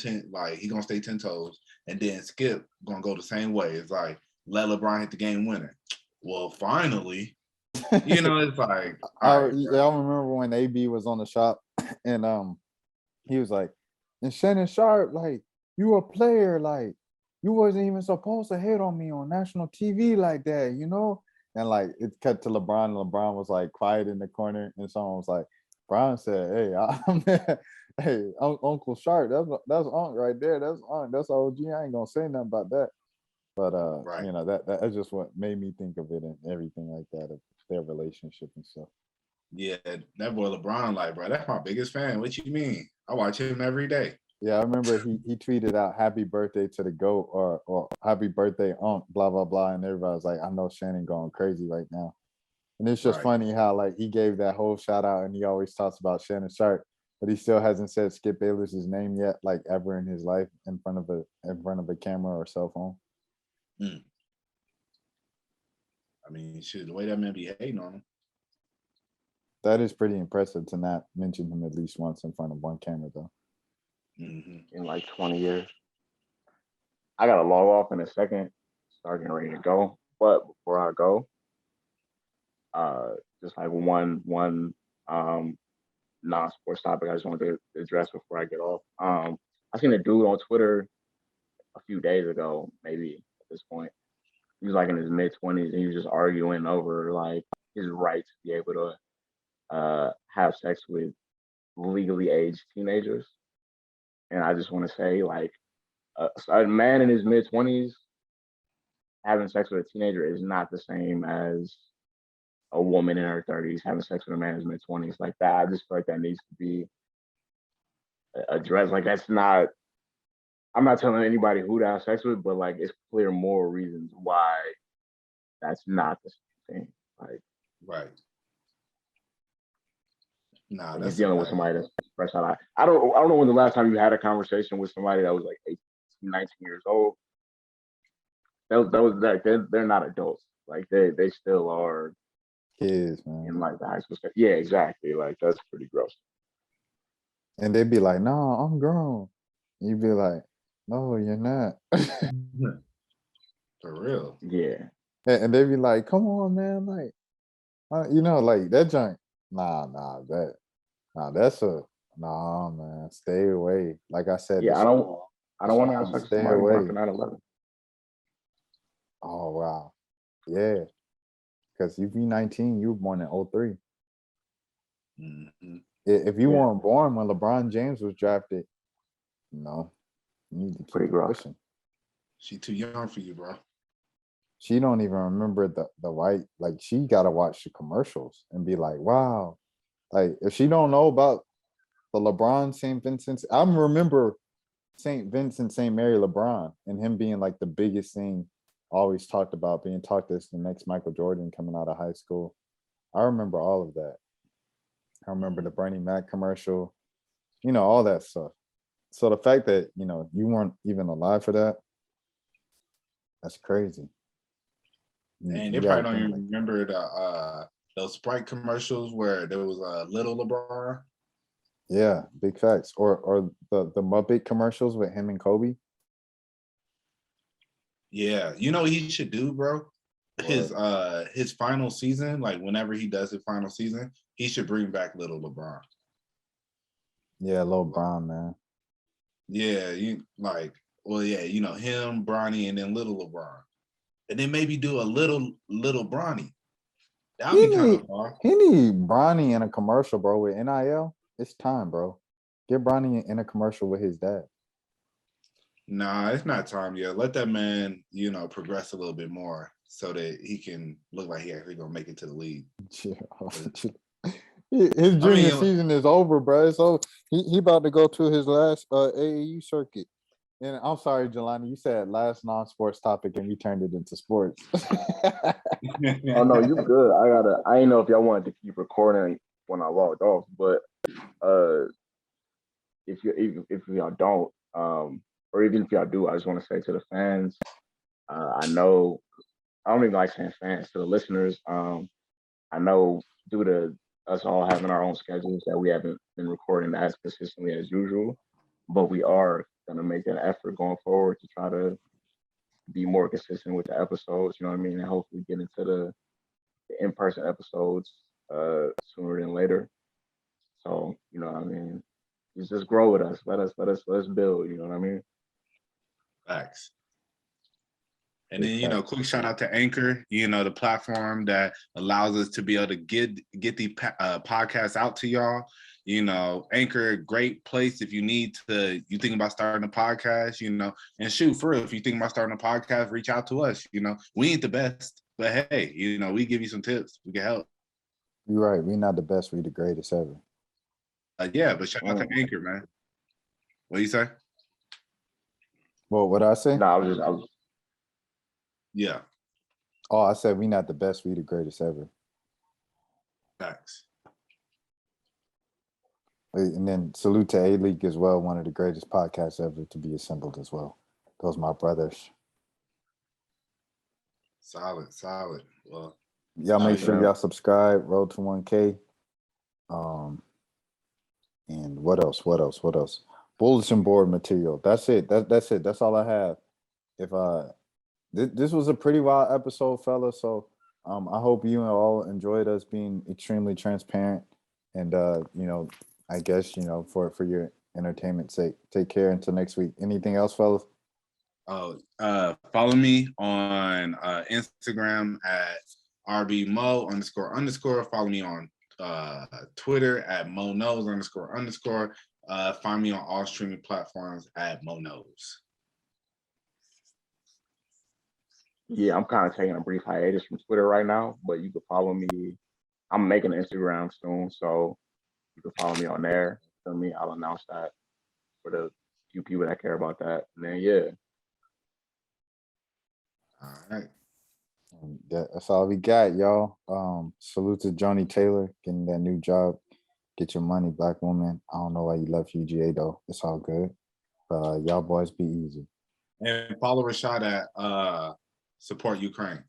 he's gonna stay 10 toes, and then Skip gonna go the same way. It's like let LeBron hit the game winner. Well, finally, it's like I remember when AB was on the shop and he was like, and Shannon Sharp, like, you a player, like, you wasn't even supposed to hit on me on national TV like that, And like it cut to LeBron, and LeBron was like quiet in the corner, and someone was like, Brian said, hey, Uncle Sharp, that's Unc right there. That's Unc. That's OG. I ain't gonna say nothing about that. But right. That's just what made me think of it and everything like that, of their relationship and stuff. Yeah, that boy LeBron, like, bro, that's my biggest fan. What you mean? I watch him every day. Yeah, I remember he tweeted out happy birthday to the GOAT or happy birthday, Unc, blah, blah, blah. And everybody was like, I know Shannon going crazy right now. And it's just funny how like he gave that whole shout out and he always talks about Shannon Sharp, but he still hasn't said Skip Bayless's name yet, like ever in his life in front of a camera or cell phone. I mean, shit, the way that man be hating on him. That is pretty impressive to not mention him at least once in front of one camera though. In like 20 years. I gotta log off in a second, start getting ready to go. But before I go, just like one non-sports topic I just wanted to address before I get off. I seen a dude on Twitter a few days ago, maybe at this point. He was like in his mid-20s and he was just arguing over like his right to be able to have sex with legally aged teenagers. And I just want to say, like, a man in his mid-20s having sex with a teenager is not the same as a woman in her 30s having sex with a man in his mid-20s. Like that, I just feel like that needs to be addressed. Like that's not, I'm not telling anybody who to have sex with, but like it's clear moral reasons why that's not the same thing. Like, right. Nah, like that's dealing with somebody that's fresh out. I don't know when the last time you had a conversation with somebody that was like 18, 19 years old. They're not adults. Like they still are kids, man. In like the high school stuff. Yeah, exactly. Like that's pretty gross. And they'd be like, "No, I'm grown." You'd be like, "No, you're not." For real. Yeah. And they'd be like, "Come on, man, like, like that joint." That's a nah, man. Stay away. Like I said, yeah, I don't want to have sex with somebody away. after 9/11. Oh wow, yeah. Because you be 19, you were born in 03. If you weren't born when LeBron James was drafted, no, you need to keep pretty gross. pushing. She too young for you, bro. She don't even remember the white. Like she gotta watch the commercials and be like, wow. Like if she don't know about the LeBron St. Vincent, I remember St. Vincent St. Mary LeBron and him being like the biggest thing always talked about, being talked as the next Michael Jordan coming out of high school. I remember all of that. I remember the Bernie Mac commercial, all that stuff. So the fact that you weren't even alive for that, that's crazy. And You they gotta probably don't think even like, remember those Sprite commercials where there was a little LeBron. yeah, big facts. Or the Muppet commercials with him and Kobe. Yeah, you know what he should do, bro? His final season, like whenever he does his final season, he should bring back little LeBron. Yeah, Lil Bron, man. Yeah, him, Bronny, and then little LeBron. And then maybe do a little Bronny. That'd He be kind need of far. he need Bronny in a commercial, bro, with NIL. It's time, bro. Get Bronny in a commercial with his dad. Nah, it's not time yet. Let that man, progress a little bit more so that he can look like he actually gonna make it to the league. His junior mean, season is over, bro. So he about to go to his last AAU circuit. And I'm sorry, Jelani, you said last non-sports topic and we turned it into sports. Oh no, you good. I didn't know if y'all wanted to keep recording when I logged off, but uh, if y'all don't, or even if y'all do, I just want to say to the fans, I know I don't even like saying fans, to the listeners. I know due to us all having our own schedules that we haven't been recording as consistently as usual, but we are gonna make an effort going forward to try to be more consistent with the episodes. You know what I mean, and hopefully get into the in-person episodes sooner than later. So you know what I mean. Just grow with us. Let us build. You know what I mean. Facts. And Big then, facts. quick shout out to Anchor, the platform that allows us to be able to get the podcasts out to y'all. Anchor, great place if you think about starting a podcast, and shoot, for real, if you think about starting a podcast, reach out to us. We ain't the best, but hey, we give you some tips. We can help. You're right. We're not the best. We're the greatest ever. Yeah, but shout out to Anchor, man. What do you say? Well, what I say? No, I was. Yeah. Oh, I said we not the best. We the greatest ever. Facts. And then salute to A-League as well, one of the greatest podcasts ever to be assembled as well. Those my brothers. Solid. Well, y'all make sure y'all subscribe. Road to 1K. And what else? Bulletin board material. That's it. That's it. That's all I have. If this was a pretty wild episode, fellas. So I hope you all enjoyed us being extremely transparent. And I guess for your entertainment's sake. Take care until next week. Anything else, fellas? Follow me on Instagram at rbmo__. Follow me on Twitter at monos__. Find me on all streaming platforms at monos. Yeah, I'm kind of taking a brief hiatus from Twitter right now, but you can follow me. I'm making an Instagram soon, so you can follow me on there. Feel me? I'll announce that for the few people that care about that. And then yeah. All right. That's all we got, y'all. Salute to Johnny Taylor getting that new job. Get your money, black woman. I don't know why you left UGA though. It's all good. Y'all boys be easy. And follow Rashad at Support Ukraine.